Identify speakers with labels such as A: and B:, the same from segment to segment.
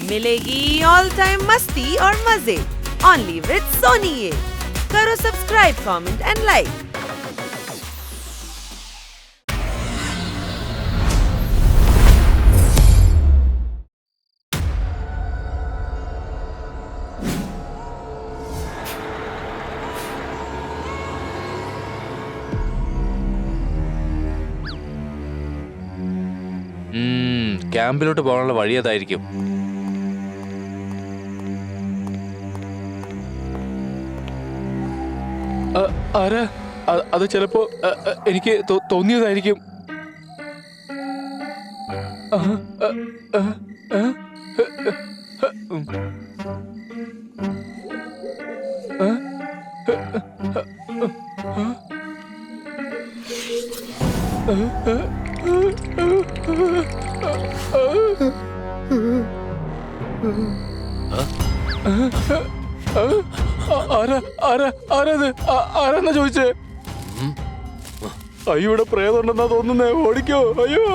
A: मिलेगी all time मस्ती और मजे ओनली विद सोनी ये। करो सब्सक्राइब, कमेंट एंड लाइक।
B: ക്യാമ്പിലോട്ട് പോകാനുള്ള വഴി അതായിരിക്കും. ആരാ? അത് ചിലപ്പോ എനിക്ക് തോന്നിയതായിരിക്കും. ആരാന്നാ ചോദിച്ചേ? അയ്യോ, ഇവിടെ പ്രേതമുണ്ടെന്നാ തോന്നുന്നേ. ഓടിക്കോ. അയ്യോ,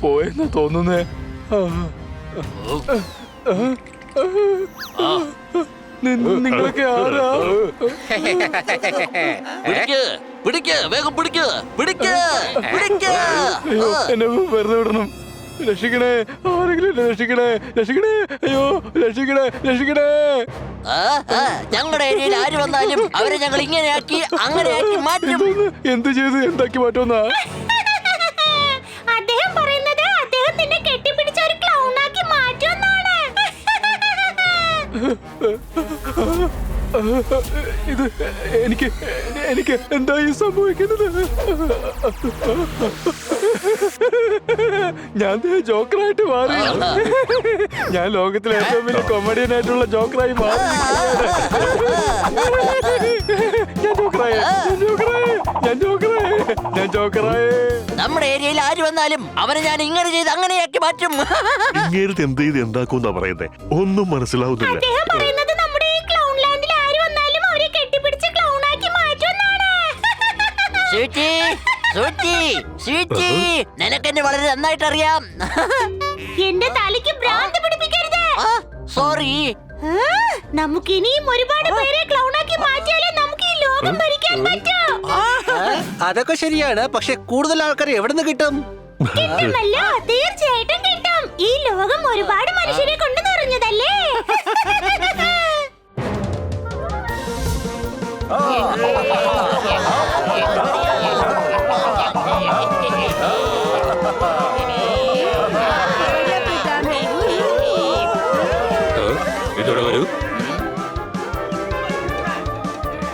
B: പോയെന്നാ തോന്നുന്നേ. നിങ്ങളൊക്കെ ആരാ? എന്നെ വെറുതെ വിടണം. രക്ഷിക്കണേ, ആരെങ്കിലും എന്നെ രക്ഷിക്കണേ, രക്ഷിക്കണേ. അയ്യോ, രക്ഷിക്കണേ, രക്ഷിക്കണേ.
C: ഞങ്ങളുടെ ഏരിയയിൽ ആര് വന്നാലും അവരെ ഞങ്ങൾ ഇങ്ങനെയാക്കി അങ്ങനെയാക്കി മാറ്റും.
A: എന്ത് ചെയ്ത് എന്താക്കി മാറ്റുമെന്നാ?
D: അദ്ദേഹം പറയുന്നത് അദ്ദേഹം നിന്നെ കെട്ടിപ്പിടിച്ച ഒരു ക്ലൗണാക്കി മാറ്റുമെന്നാണ്.
A: ഇത് എനിക്ക് എന്തായി സംഭവിക്കുന്നത്? ഞാൻ ജോക്കറായിട്ട് മാറി. ഞാൻ ലോകത്തിലെ ഏറ്റവും വലിയ കൊമഡിയൻ ആയിട്ടുള്ള ജോക്കറായി മാറി. ഞാൻ ജോക്കറായി.
C: നമ്മുടെ ഏരിയയിൽ ആര് വന്നാലും അവരെ ഞാൻ ഇങ്ങനെ ചെയ്ത് അങ്ങനെയാക്കി മാറ്റും.
E: ഇങ്ങേരത്ത് എന്ത് ചെയ്ത് എന്താക്കൂന്നാ പറയുന്നേ? ഒന്നും മനസ്സിലാവുന്നില്ല.
D: അദ്ദേഹം പറയുന്നത് നമ്മുടെ ഈ ക്ലൗൺ ലാൻഡിൽ ആര് വന്നാലും അവരെ കെട്ടിപ്പിടിച്ച് ക്ലൗണാക്കി മാറ്റുമെന്നാണ്.
C: നിനക്കെന്നെ വളരെ നന്നായിട്ട് അറിയാം.
D: എന്റെ തലയ്ക്ക് ഭ്രാന്ത് പിടിപ്പിക്കരുത്.
C: സോറി.
D: നമുക്ക് ഇനിയും ഒരുപാട് പേരെ ക്ലൗണാക്കി മാറ്റിയാലേ നമുക്ക് ഈ ലോകം ഭരിക്കാൻ പറ്റൂ.
F: അതൊക്കെ ശരിയാണ്, പക്ഷെ കൂടുതൽ ആൾക്കാർ എവിടെ നിന്ന് കിട്ടും?
D: കിട്ടുമല്ലോ, തീർച്ചയായിട്ടും കിട്ടും. ഈ ലോകം ഒരുപാട് മനുഷ്യരെ കൊണ്ട് നിറഞ്ഞതല്ലേ.
B: ഇതോടെ വരൂ.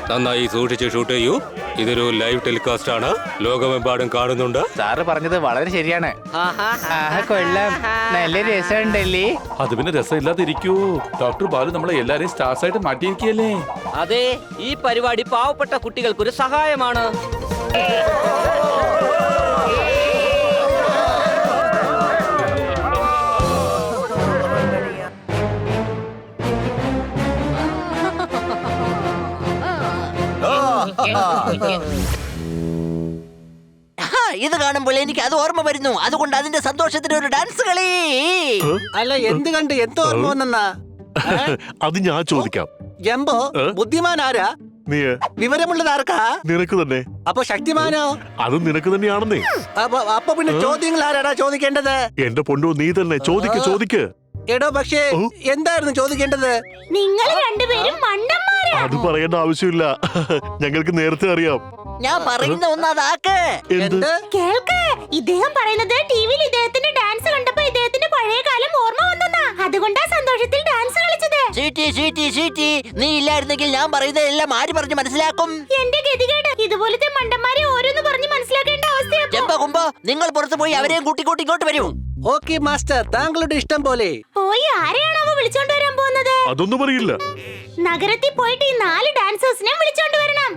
B: നന്നായി സൂക്ഷിച്ച് ഷൂട്ട് ചെയ്യൂ. ഇതൊരു ലൈവ് ടെലികാസ്റ്റ് ആണ്, ലോകമെമ്പാടും കാണുന്നുണ്ട്.
G: സാറ് പറഞ്ഞത് വളരെ ശരിയാണ്. കൊള്ളാം, നല്ല രസമുണ്ടല്ലേ?
H: അത് പിന്നെ രസമില്ലാതിരിക്കൂ. ഡോക്ടർ ബാലു നമ്മളെ എല്ലാരെയും സ്റ്റാർസ് ആയിട്ട് മാറ്റിയിരിക്കുകയല്ലേ.
C: അതെ, ഈ പരിപാടി പാവപ്പെട്ട കുട്ടികൾക്കൊരു സഹായമാണ്. ഇത് കാണുമ്പോൾ എനിക്ക് അത് ഓർമ്മ വരുന്നു. അതുകൊണ്ട് അതിന്റെ സന്തോഷത്തിന് ഒരു ഡാൻസ് കളി.
F: അല്ല, എന്ത് കണ്ട് എന്ത് ഓർമ്മ വന്നെന്നാ?
E: അത് ഞാൻ ചോദിക്കാം.
F: ജംബോ, ബുദ്ധിമാൻ ആരാ?
E: നീ.
F: വിവരമുള്ളത് ആർക്കാ?
E: നിനക്ക് തന്നെ.
F: അപ്പൊ ശക്തിമാനോ?
E: അതും നിനക്ക് തന്നെയാണെന്നേ.
F: അപ്പൊ പിന്നെ ചോദ്യങ്ങൾ ആരാടാ ചോദിക്കേണ്ടത്?
E: എന്റെ പൊന്നോ, നീ തന്നെ ചോദിക്ക്.
F: എടോ, പക്ഷേ എന്തായിരുന്നു ചോദിക്കേണ്ടത്?
D: നിങ്ങൾ രണ്ടുപേരും മണ്ടന്മാരാ.
E: അത് പറയേണ്ട ആവശ്യമില്ല, ഞങ്ങൾക്ക് നേരത്തെ അറിയാം.
C: ഞാൻ പറയുന്ന ഒന്നാതാക്ക്.
F: എന്ത്?
D: കേൾക്ക്, ഇദ്ദേഹം പറയുന്നത് ടിവിയിൽ ഇദ്ദേഹത്തിന്റെ ഡാൻസ് കണ്ടപ്പോ ഇദ്ദേഹത്തിന്റെ പഴയ കാലം ഓർമ്മ വന്നെന്നാ. അതുകൊണ്ടാ സന്തോഷത്തിൽ ഡാൻസ് കളിച്ചത്.
C: നീ ഇല്ലായിരുന്നെങ്കിൽ ഞാൻ പറയുന്നത് എല്ലാം ആര് പറഞ്ഞ് മനസ്സിലാക്കും?
D: എന്റെ ഗതികേട്. ഇതുപോലത്തെ മണ്ടന്മാരെ ഓരോന്ന് പറഞ്ഞ് മനസ്സിലാക്കേണ്ട അവസ്ഥയാ.
C: ചെമ്പകുമ്പോ നിങ്ങൾ പുറത്തു പോയി അവരെയും കൂട്ടിക്കൂട്ടി ഇങ്ങോട്ട് വരൂ.
F: ഓക്കെ മാസ്റ്റർ, താങ്കളുടെ ഇഷ്ടം പോലെ.
D: പോയി ആരെയാണോ അവ വിളിച്ചോണ്ട് വരാൻ പോകുന്നത്?
E: അതൊന്നും അറിയില്ല.
D: നഗരത്തിൽ പോയിട്ട് ഈ 4 ഡാൻസേഴ്സിനെ വിളിച്ചോണ്ട് വരണം.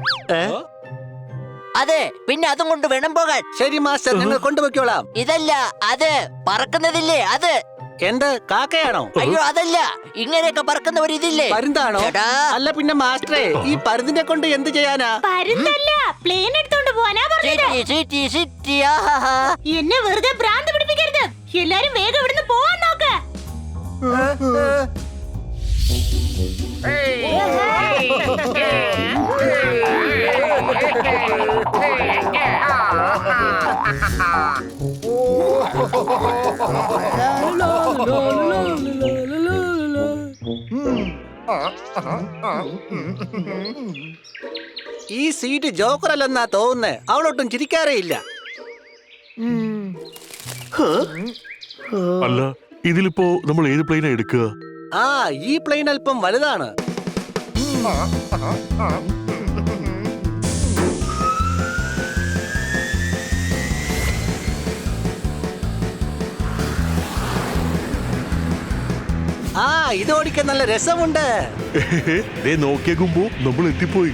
C: അതെ, പിന്നെ അതും കൊണ്ട് വേണം പോകാൻ.
F: ശരി മാസ്റ്റർ, ഞങ്ങൾ കൊണ്ടുപോയിക്കോളാം.
C: ഇതല്ല, അത് പറക്കുന്നതില്ലേ അത്.
F: എന്ത് കാക്കയാണോ?
C: അയ്യോ അതല്ല, ഇങ്ങനെയൊക്കെ പറക്കുന്നവരിതില്ലേ?
F: പരുന്താണോ?
C: ചേട്ടാ.
F: അല്ല പിന്നെ മാസ്റ്ററെ, ഈ പരുന്തിനെ കൊണ്ട് എന്ത് ചെയ്യാനാ?
D: പരുന്തല്ല, പ്ലെയിൻ എടുത്തോണ്ട് പോവാനാ പറഞ്ഞത്.
C: സിറ്റി സിറ്റി സിറ്റി ആഹാ.
D: എന്നെ വെറുതെ ഭ്രാന്ത് പിടിപ്പിക്കരുത്. എല്ലാരും വേഗം ഇവിടുന്ന് പോവാൻ നോക്ക്.
F: ഈ സീറ്റ് ജോക്കർ അല്ലെന്നാ തോന്നുന്നേ. അവളൊട്ടും ചിരിക്കാറേ ഇല്ല.
E: അല്ല ഇതിലിപ്പോ നമ്മൾ ഏത് പ്ലെയിനാ എടുക്കുക?
F: ആ, ഈ പ്ലെയിൻ അല്പം വലുതാണ്. ആ, ഇത് ഓടിക്കാൻ നല്ല രസമുണ്ട്.
E: ദേ നോക്കിയേക്കുമ്പോ നമ്മൾ എത്തിപ്പോയി.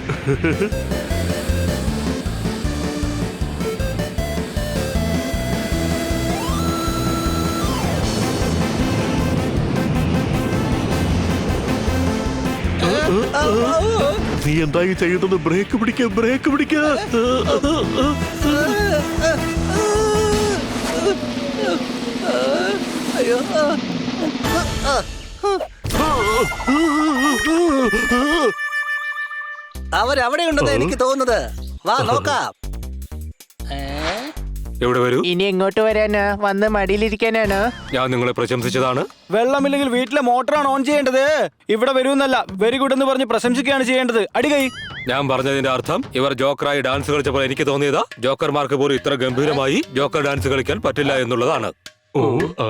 E: നീ എന്തായി ചെയ്യുന്നത്? ബ്രേക്ക് പിടിക്ക, ബ്രേക്ക് പിടിക്ക.
F: അയ്യോ. അവരവിടെയുണ്ടെന്ന് എനിക്ക് തോന്നുന്നത്. വാ നോക്കാം.
I: എവിടെ വരൂ?
G: ഇനി എങ്ങോട്ട് വരാനാ? വന്ന് മടിയിലിരിക്കാനാണ്.
I: ഞാൻ നിങ്ങളെ പ്രശംസിച്ചതാണ്.
B: വെള്ളമില്ലെങ്കിൽ വീട്ടിലെ മോട്ടറാണ് ഓൺ ചെയ്യേണ്ടത്. ഇവിടെ വരുമെന്നല്ല, വെരി ഗുഡ് എന്ന് പറഞ്ഞ് പ്രശംസിക്കുകയാണ് ചെയ്യേണ്ടത്. അടികൈ.
I: ഞാൻ പറഞ്ഞതിന്റെ അർത്ഥം ഇവർ ജോക്കറായി ഡാൻസ് കളിച്ചപ്പോൾ എനിക്ക് തോന്നിയതാ ജോക്കർമാർക്ക് പോലും ഇത്ര ഗംഭീരമായി ജോക്കർ ഡാൻസ് കളിക്കാൻ പറ്റില്ല എന്നുള്ളതാണ്.
E: ഓ ആ.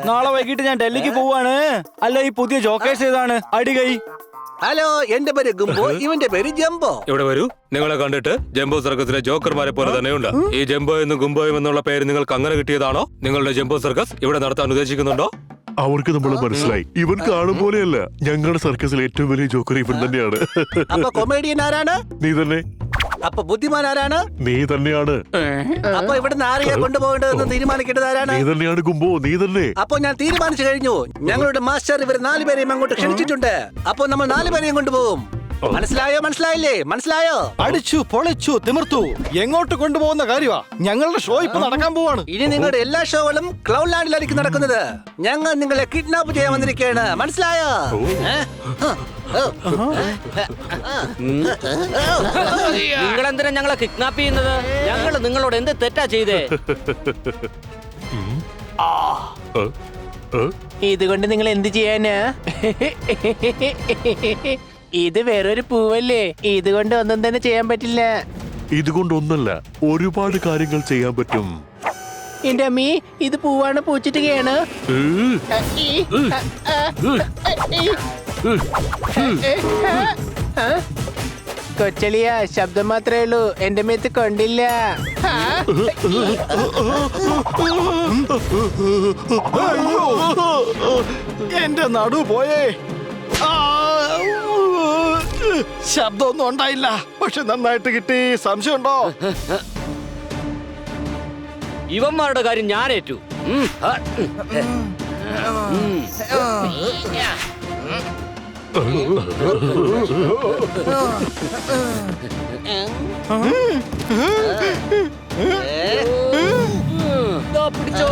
B: നാളെ വൈകിട്ട് ഞാൻ ഡൽഹിക്ക് പോവാണ്. അല്ല, ഈ പുതിയ ജോക്കേഴ്സ് ഏതാണ്? അടികൈ.
F: ഹലോ, എന്റെ പേര് ഗുംബോ, ഇവന്റെ പേര് ജംബോ.
I: ഇവിടെ വരൂ. നിങ്ങളെ കണ്ടിട്ട് ജംബോ സർക്കസിലെ ജോക്കർമാരെ പോലെ തന്നെയുണ്ട്. ഈ ജംബോ എന്നും ഗുംബോയും എന്നുള്ള പേര് നിങ്ങൾക്ക് അങ്ങനെ കിട്ടിയതാണോ? നിങ്ങളുടെ ജംബോ സർക്കസ് ഇവിടെ നടത്താൻ ഉദ്ദേശിക്കുന്നുണ്ടോ?
E: അവർക്ക് നമ്മളെ മനസ്സിലായി. ഇവൻ കാണും പോലെയല്ല. ഞങ്ങളുടെ സർക്കസിലെ ഏറ്റവും വലിയ ജോക്കർ ഇവൻ തന്നെയാണ്.
F: അപ്പൊ കൊമേഡിയൻ ആരാണ്?
E: നീ തന്നെ.
F: അപ്പൊ ബുദ്ധിമാൻ ആരാണ്?
E: നീ തന്നെയാണ്.
F: അപ്പൊ ഇവിടുന്ന് ആരെയാ കൊണ്ടുപോകേണ്ടതെന്ന് തീരുമാനിക്കേണ്ടത് ആരാണ്?
E: നീ തന്നെയാണ് ഗുംബോ, നീ തന്നെ.
F: അപ്പൊ ഞാൻ തീരുമാനിച്ചു കഴിഞ്ഞു. ഞങ്ങളുടെ മാസ്റ്റർ ഇവർ 4 പേരെയും അങ്ങോട്ട് ക്ഷണിച്ചിട്ടുണ്ട്. അപ്പൊ നമ്മൾ 4 പേരെയും കൊണ്ടുപോകും. മനസ്സിലായോ? മനസ്സിലായില്ലേ? മനസ്സിലായോ?
B: അടിച്ചു പൊളിച്ചു തിമിർത്തു. എങ്ങോട്ട് കൊണ്ടുപോകുന്ന കാര്യമാ? ഞങ്ങളുടെ ഷോ ഇപ്പൊ നടക്കാൻ പോവാണ്.
F: ഇനി നിങ്ങളുടെ എല്ലാ ഷോകളും ക്ലൗഡ് ലാൻഡിലായിരിക്കും നടക്കുന്നത്. ഞങ്ങൾ നിങ്ങളെ കിഡ്നാപ്പ് ചെയ്യാൻ വന്നിരിക്കുകയാണ്. മനസ്സിലായോ?
J: നിങ്ങൾ എന്തിനാ ഞങ്ങളെ കിഡ്നാപ്പ് ചെയ്യുന്നത്? ഞങ്ങൾ നിങ്ങളോട് എന്ത് തെറ്റാ ചെയ്തേ?
G: ഇതുകൊണ്ട് നിങ്ങൾ എന്ത് ചെയ്യാനാ? ഇത് വേറൊരു പൂവല്ലേ? ഇതുകൊണ്ട് ഒന്നും തന്നെ ചെയ്യാൻ പറ്റില്ല.
E: ഇതുകൊണ്ടൊന്നല്ല, ഒരുപാട് കാര്യങ്ങൾ ചെയ്യാൻ പറ്റും.
G: എന്റെ അമ്മീ, ഇത് പൂവാണ്, പൂച്ചിട്ടുകയാണ്. കൊച്ചളിയ, ശബ്ദം മാത്രമേ ഉള്ളൂ, എന്റെ മേത്ത് കൊണ്ടില്ല.
B: എന്റെ നടു പോയേ. ശബ്ദമൊന്നും ഉണ്ടായില്ല, പക്ഷെ നന്നായിട്ട് കിട്ടി. സംശയമുണ്ടോ?
J: ഇവന്മാരുടെ കാര്യം ഞാൻ ഏറ്റു. പിടിച്ചോ.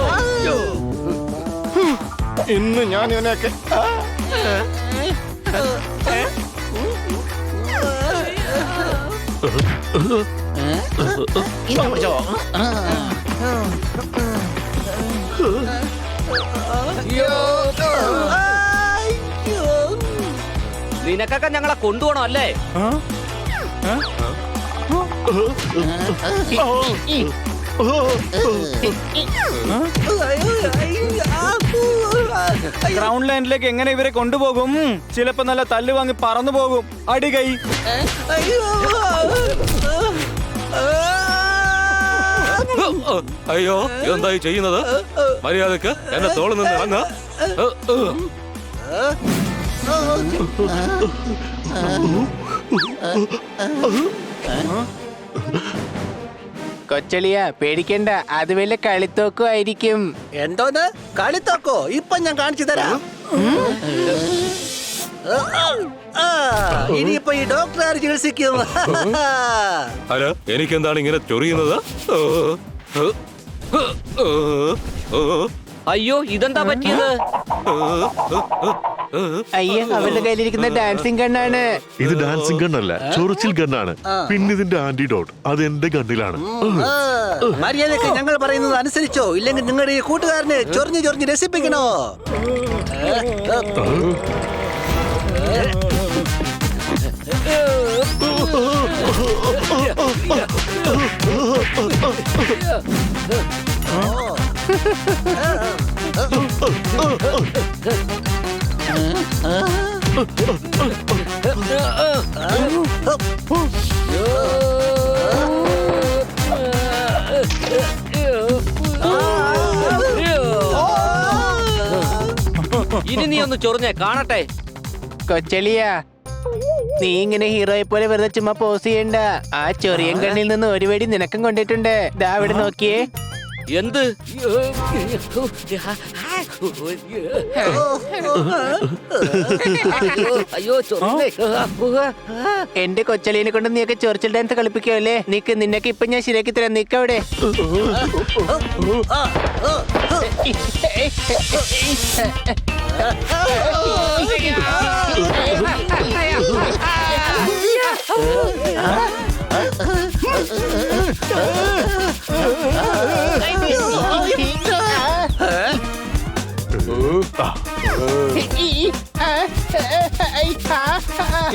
B: ഇന്ന് ഞാൻ ഇവനെയൊക്കെ
J: നിനക്കൊക്കെ ഞങ്ങളെ കൊണ്ടുപോകണം അല്ലേ?
B: ഗ്രൗണ്ട് ലാൻഡിലേക്ക് എങ്ങനെ ഇവരെ കൊണ്ടുപോകും? ചിലപ്പോ നല്ല തല്ല് വാങ്ങി പറന്നു പോകും. അടികൈ.
I: അയ്യോ, എന്തായി ചെയ്യുന്നത്? മര്യാദക്ക് എന്റെ തോളിൽ നിന്ന് ഇറങ്ങ.
G: കൊച്ചളിയ പേടിക്കണ്ട, അത് വല്ല കളിത്തോക്കും ആയിരിക്കും.
F: എന്തോന്ന് കളിത്തോക്കോ? ഇപ്പൊ ഞാൻ കാണിച്ചു തരാം. ഇനിയിപ്പോ ഈ ഡോക്ടർ ആര് ചികിത്സിക്കും?
I: അല്ല എനിക്കെന്താണ് ഇങ്ങനെ ചൊറിയുന്നത്?
J: അയ്യോ ഇതെന്താ പറ്റിയത്?
G: അയ്യോ അവരുടെ കയ്യിലിരിക്കുന്ന ഡാൻസിങ് ഗണ്ണാണ്.
E: ഇത് ഡാൻസിങ് ഗണ്ണല്ല, ചൊറിച്ചിൽ ഗണ്ണാണ്. പിന്നെ ഇതിന്റെ ആന്റിഡോട്ട് അത് എന്റെ ഗണ്ണിലാണ്.
F: മര്യാദക്ക് ഞങ്ങൾ പറയുന്നത് അനുസരിച്ചോ, ഇല്ലെങ്കിൽ നിങ്ങളുടെ ഈ കൂട്ടുകാരനെ ചൊറിഞ്ഞ് ചൊറിഞ്ഞ് രസിപ്പിക്കണോ?
J: ഇനി നീ ഒന്ന് ചൊറിഞ്ഞേ കാണട്ടെ.
G: കൊച്ചളിയ നീ ഇങ്ങനെ ഹീറോയെ പോലെ വെറുതെ ചുമ്മാ പോസ് ചെയ്യണ്ട. ആ ചൊറിയൻ കണ്ണിൽ നിന്ന് ഒരു വെടി നിനക്കും കൊണ്ടിട്ടുണ്ട്. ദാ അവിടെ നോക്കിയേ.
J: എന്ത്? അയ്യോ ചൊറിഞ്ഞേ.
G: എന്റെ കൊച്ചളിയെ കൊണ്ട് നീയൊക്കെ ചൊറിച്ചിൽ ഡാൻസ് കളിപ്പിക്കുമല്ലേ? നിക്ക്, നിന്നൊക്കെ ഇപ്പൊ ഞാൻ ശരിയാക്കി തരാം. നിക്കവിടെ.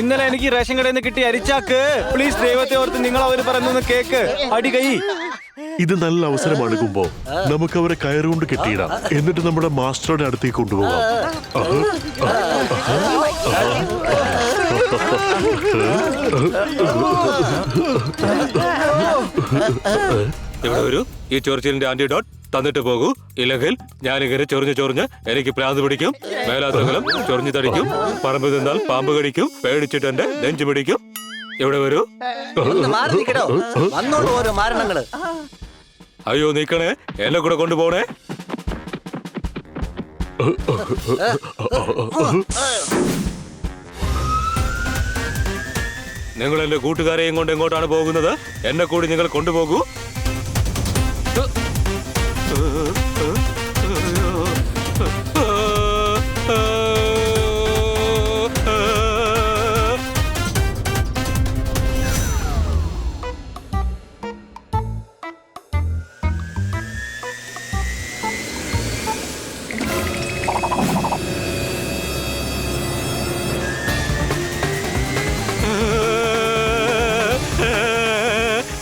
B: ഇന്നലെ എനിക്ക് റേഷൻ കടയിൽ നിന്ന് കിട്ടിയ അരിച്ചാക്ക്. പ്ലീസ് ദൈവത്തെ ഓർത്ത് നിങ്ങൾ അവര് പറയുന്ന കേക്ക്. അടി കൈ.
E: ഇത് നല്ല അവസരമാണ് കുമ്പോ. നമുക്ക് അവരെ കയറുകൊണ്ട് കെട്ടിയിടാം. എന്നിട്ട് നമ്മുടെ മാസ്റ്ററുടെ അടുത്തേക്ക് കൊണ്ടുപോകാം.
I: ഇവിടെ വരൂ. ഈ ചൊറിച്ചിലിന്റെ ആന്റിഡോട്ട് തന്നിട്ട് പോകൂ. ഇല്ലെങ്കിൽ ഞാനിങ്ങനെ ചൊറിഞ്ഞ് ചൊറിഞ്ഞ് എനിക്ക് പ്രാന്ത് പിടിക്കും. മേലാത്തകലം ചൊറിഞ്ഞു തടിക്കും. പറമ്പ് നിന്നാൽ പാമ്പ് കടിക്കും. പേടിച്ചിട്ട് എന്റെ നെഞ്ചു പിടിക്കും. ഇവിടെ വരൂ.
F: മാറി നിൽക്കണോ? വന്നോളൂ ഓരോ മാരണങ്ങള്.
I: അയ്യോ നീക്കണേ, എന്നെ കൂടെ കൊണ്ടുപോണേ. നിങ്ങൾ എന്റെ കൂട്ടുകാരെയും കൊണ്ട് എങ്ങോട്ടാണ് പോകുന്നത്? എന്നെ കൂടി നിങ്ങൾ കൊണ്ടുപോകൂ.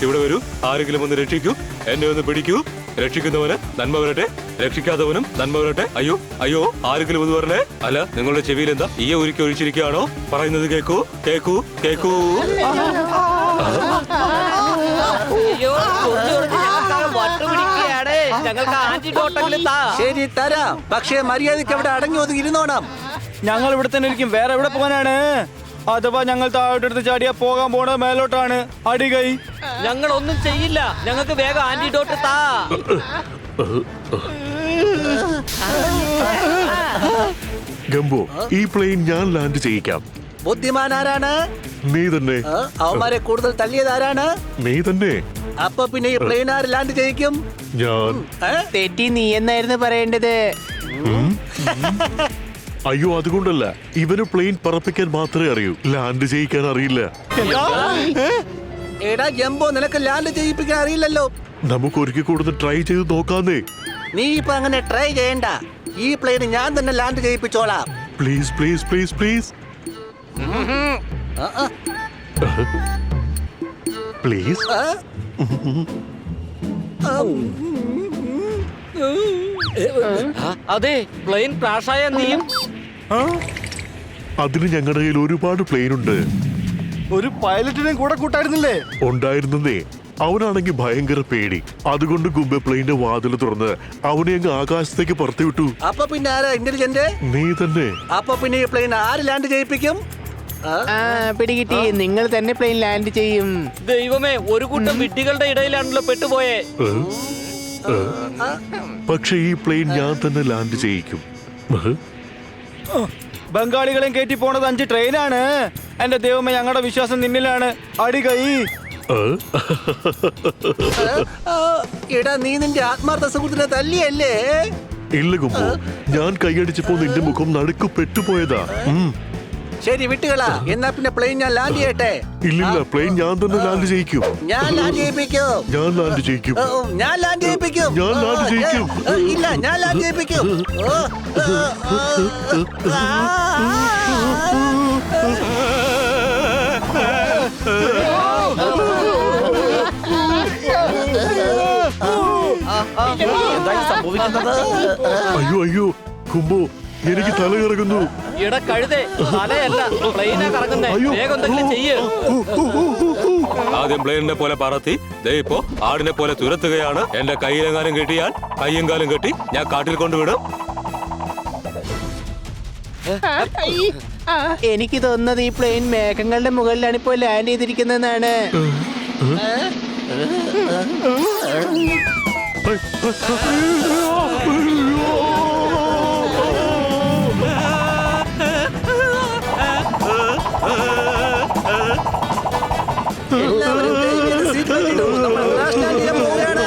I: ഇവിടെ വരൂ. ആരെങ്കിലും ഒന്ന് രക്ഷിക്കൂ. എന്നെ ഒന്ന് പിടിക്കൂ. രക്ഷിക്കുന്നവന് നന്മ വരട്ടെ, രക്ഷിക്കാത്തവനും നന്മ വരട്ടെ. അയ്യോ അയ്യോ, ആരെങ്കിലും ഒന്ന് വരണേ. അല്ല നിങ്ങളുടെ ചെവിയിൽ എന്താ ഈയ ഉരുക്കി ഒഴിച്ചിരിക്കുകയാണോ? പറയുന്നത് കേക്കൂ, കേക്കൂ, കേക്കൂ.
J: അയ്യോ വട്ടുപിടിക്കുകയാണ്. ഞങ്ങൾക്ക് ആന്റിഡോട്ടെങ്കിലും താ.
F: ശരി തരാം, പക്ഷേ മര്യാദയ്ക്ക് അവിടെ അടങ്ങി ഒതുങ്ങി ഇരുന്നോണം.
B: ഞങ്ങൾ ഇവിടെ തന്നെ ഇരിക്കും. വേറെ എവിടെ പോകാനാണ്? അഥവാ ഞങ്ങൾ താഴോട്ടെടുത്ത് ചാടിയാ പോകാൻ പോണത് മേലോട്ടാണ്. അടി കൈ.
J: ഞങ്ങൾ ഒന്നും ചെയ്യില്ല. ഞങ്ങൾക്ക് വേഗം ആന്റിഡോട്ട് താ.
E: ഗംബോ, ഈ പ്ലെയിൻ ഞാൻ ലാൻഡ് ചെയ്യിക്കാം.
F: ബുദ്ധിമാൻ ആരാണ്?
E: നീ തന്നെ.
F: അവന്മാരെ കൂടുതൽ തള്ളിയത് ആരാണ്?
E: നീ തന്നെ.
F: അപ്പൊ പിന്നെ ഈ പ്ലെയിൻ ആര് ലാൻഡ് ചെയ്യിക്കും?
E: ഞാൻ.
G: തെറ്റി നീ എന്നായിരുന്നു പറയേണ്ടത്.
E: അയ്യോ അതുകൊണ്ടല്ല, ഇവന് പ്ലെയിൻ പറപ്പിക്കാൻ മാത്രമേ അറിയൂ, ലാൻഡ് ചെയ്യിക്കാൻ അറിയില്ല.
F: എടാ ജംബോ, നിനക്ക് ലാൻഡ് ചെയ്യിപ്പിക്കാൻ അറിയില്ലല്ലോ.
E: നമുക്ക് ഒരിക്കൽ കൂടുതൽ ട്രൈ ചെയ്ത് നോക്കാന്നേ.
F: നീ ഇപ്പൊ അങ്ങനെ ട്രൈ ചെയ്യണ്ട. ഈ പ്ലെയിൻ ഞാൻ തന്നെ ലാൻഡ് ചെയ്യിപ്പിച്ചോളാം.
E: Please please please please please.
J: അതെ, പ്ലെയിൻ ക്രാഷായ നീയും.
E: അതിന് ഞങ്ങളുടെ കയ്യിൽ ഒരുപാട് പ്ലെയിൻ ഉണ്ട്.
B: ഒരു പൈലറ്റിനെ കൂടെ കൂട്ടായിരുന്നില്ലേ?
E: ഉണ്ടായിരുന്നേ. അവനാണെങ്കിൽ ഭയങ്കര പേടി. അതുകൊണ്ട് ഗുംബെ പ്ലെയിന്റെ വാതിൽ തുറന്ന് അവനെ അങ്ങ് ആകാശത്തേക്ക് പറത്തി വിട്ടു.
F: അപ്പൊ പിന്നെ ആരാ ഇന്റലിജന്റ്?
E: നീ തന്നെ.
F: അപ്പൊ പിന്നെ ഈ പ്ലെയിൻ ആര് ലാൻഡ് ചെയ്യിപ്പിക്കും?
G: പിടികിട്ടി. നിങ്ങൾ തന്നെ പ്ലെയിൻ ലാൻഡ് ചെയ്യും.
J: ദൈവമേ, ഒരു കൂട്ടം വിഡ്ഢികളുടെ ഇടയിലാണല്ലോ പെട്ടുപോയേ.
E: പക്ഷെ ഈ പ്ലെയിൻ ഞാൻ തന്നെ ലാൻഡ് ചെയ്യിക്കും.
B: ബംഗാളികളെയും കയറ്റി പോണത് 5 ട്രെയിനാണ്. എന്റെ ദൈവമേ, ഞങ്ങളുടെ വിശ്വാസം നിന്നിലാണ്. അടി കൈ.
F: എടാ, നീ നിന്റെ ആത്മാർത്ഥ സുഹൃത്തിനെ തല്ലിയല്ലേ?
E: ഇല്ല കുമ്പോ, ഞാൻ കൈയടിച്ചപ്പോ നിന്റെ മുഖം നടുക്ക് പെട്ടുപോയതാ.
F: ശരി, വിട്ടുകളാ. എന്നാ പിന്നെ പ്ലെയിൻ ഞാൻ ലാൻഡ് ചെയ്യട്ടെ.
E: ഇല്ലില്ല, പ്ലെയിൻ ഞാൻ തന്നെ ലാൻഡ് ചെയ്യിക്കും.
F: ഞാൻ ലാൻഡ് ചെയ്യിപ്പിക്കും.
E: ഞാൻ ലാൻഡ് ചെയ്യിക്കും.
F: ഞാൻ ലാൻഡ് ചെയ്യിപ്പിക്കും.
E: ഞാൻ ലാൻഡ് ചെയ്യിക്കും.
F: ഇല്ല, ഞാൻ ലാൻഡ് ചെയ്യിപ്പിക്കും.
J: എന്തായി സംഭവിക്കുന്നത്?
E: അയ്യോ അയ്യോ കുമ്പോ, എനിക്ക് തല കറങ്ങുന്നു.
J: ഇട കഴുതേ, തലയല്ല പ്ലെയിനാ കറങ്ങുന്നേ. വേഗം എന്തെങ്കിലും ചെയ്യ്.
I: ആദ്യം പ്ലെയിനിനെ പോലെ പറത്തി, ദേ ഇപ്പോ ആടിനെ പോലെ തുരത്തുകയാണ്. എന്റെ കയ്യിലെങ്ങാനും കെട്ടിയാൽ കയ്യും കാലും കെട്ടി ഞാൻ കാട്ടിൽ കൊണ്ടുവിടും.
G: എനിക്ക് തോന്നുന്നത് ഈ പ്ലെയിൻ മേഘങ്ങളുടെ മുകളിലാണ് ഇപ്പോൾ ലാൻഡ് ചെയ്തിരിക്കുന്നതെന്നാണ്.
F: എല്ലാവരും സീറ്റ് ബെൽറ്റ് ഇടൂ. നമ്മൾ crash land ചെയ്യാൻ പോവുകയാണ്.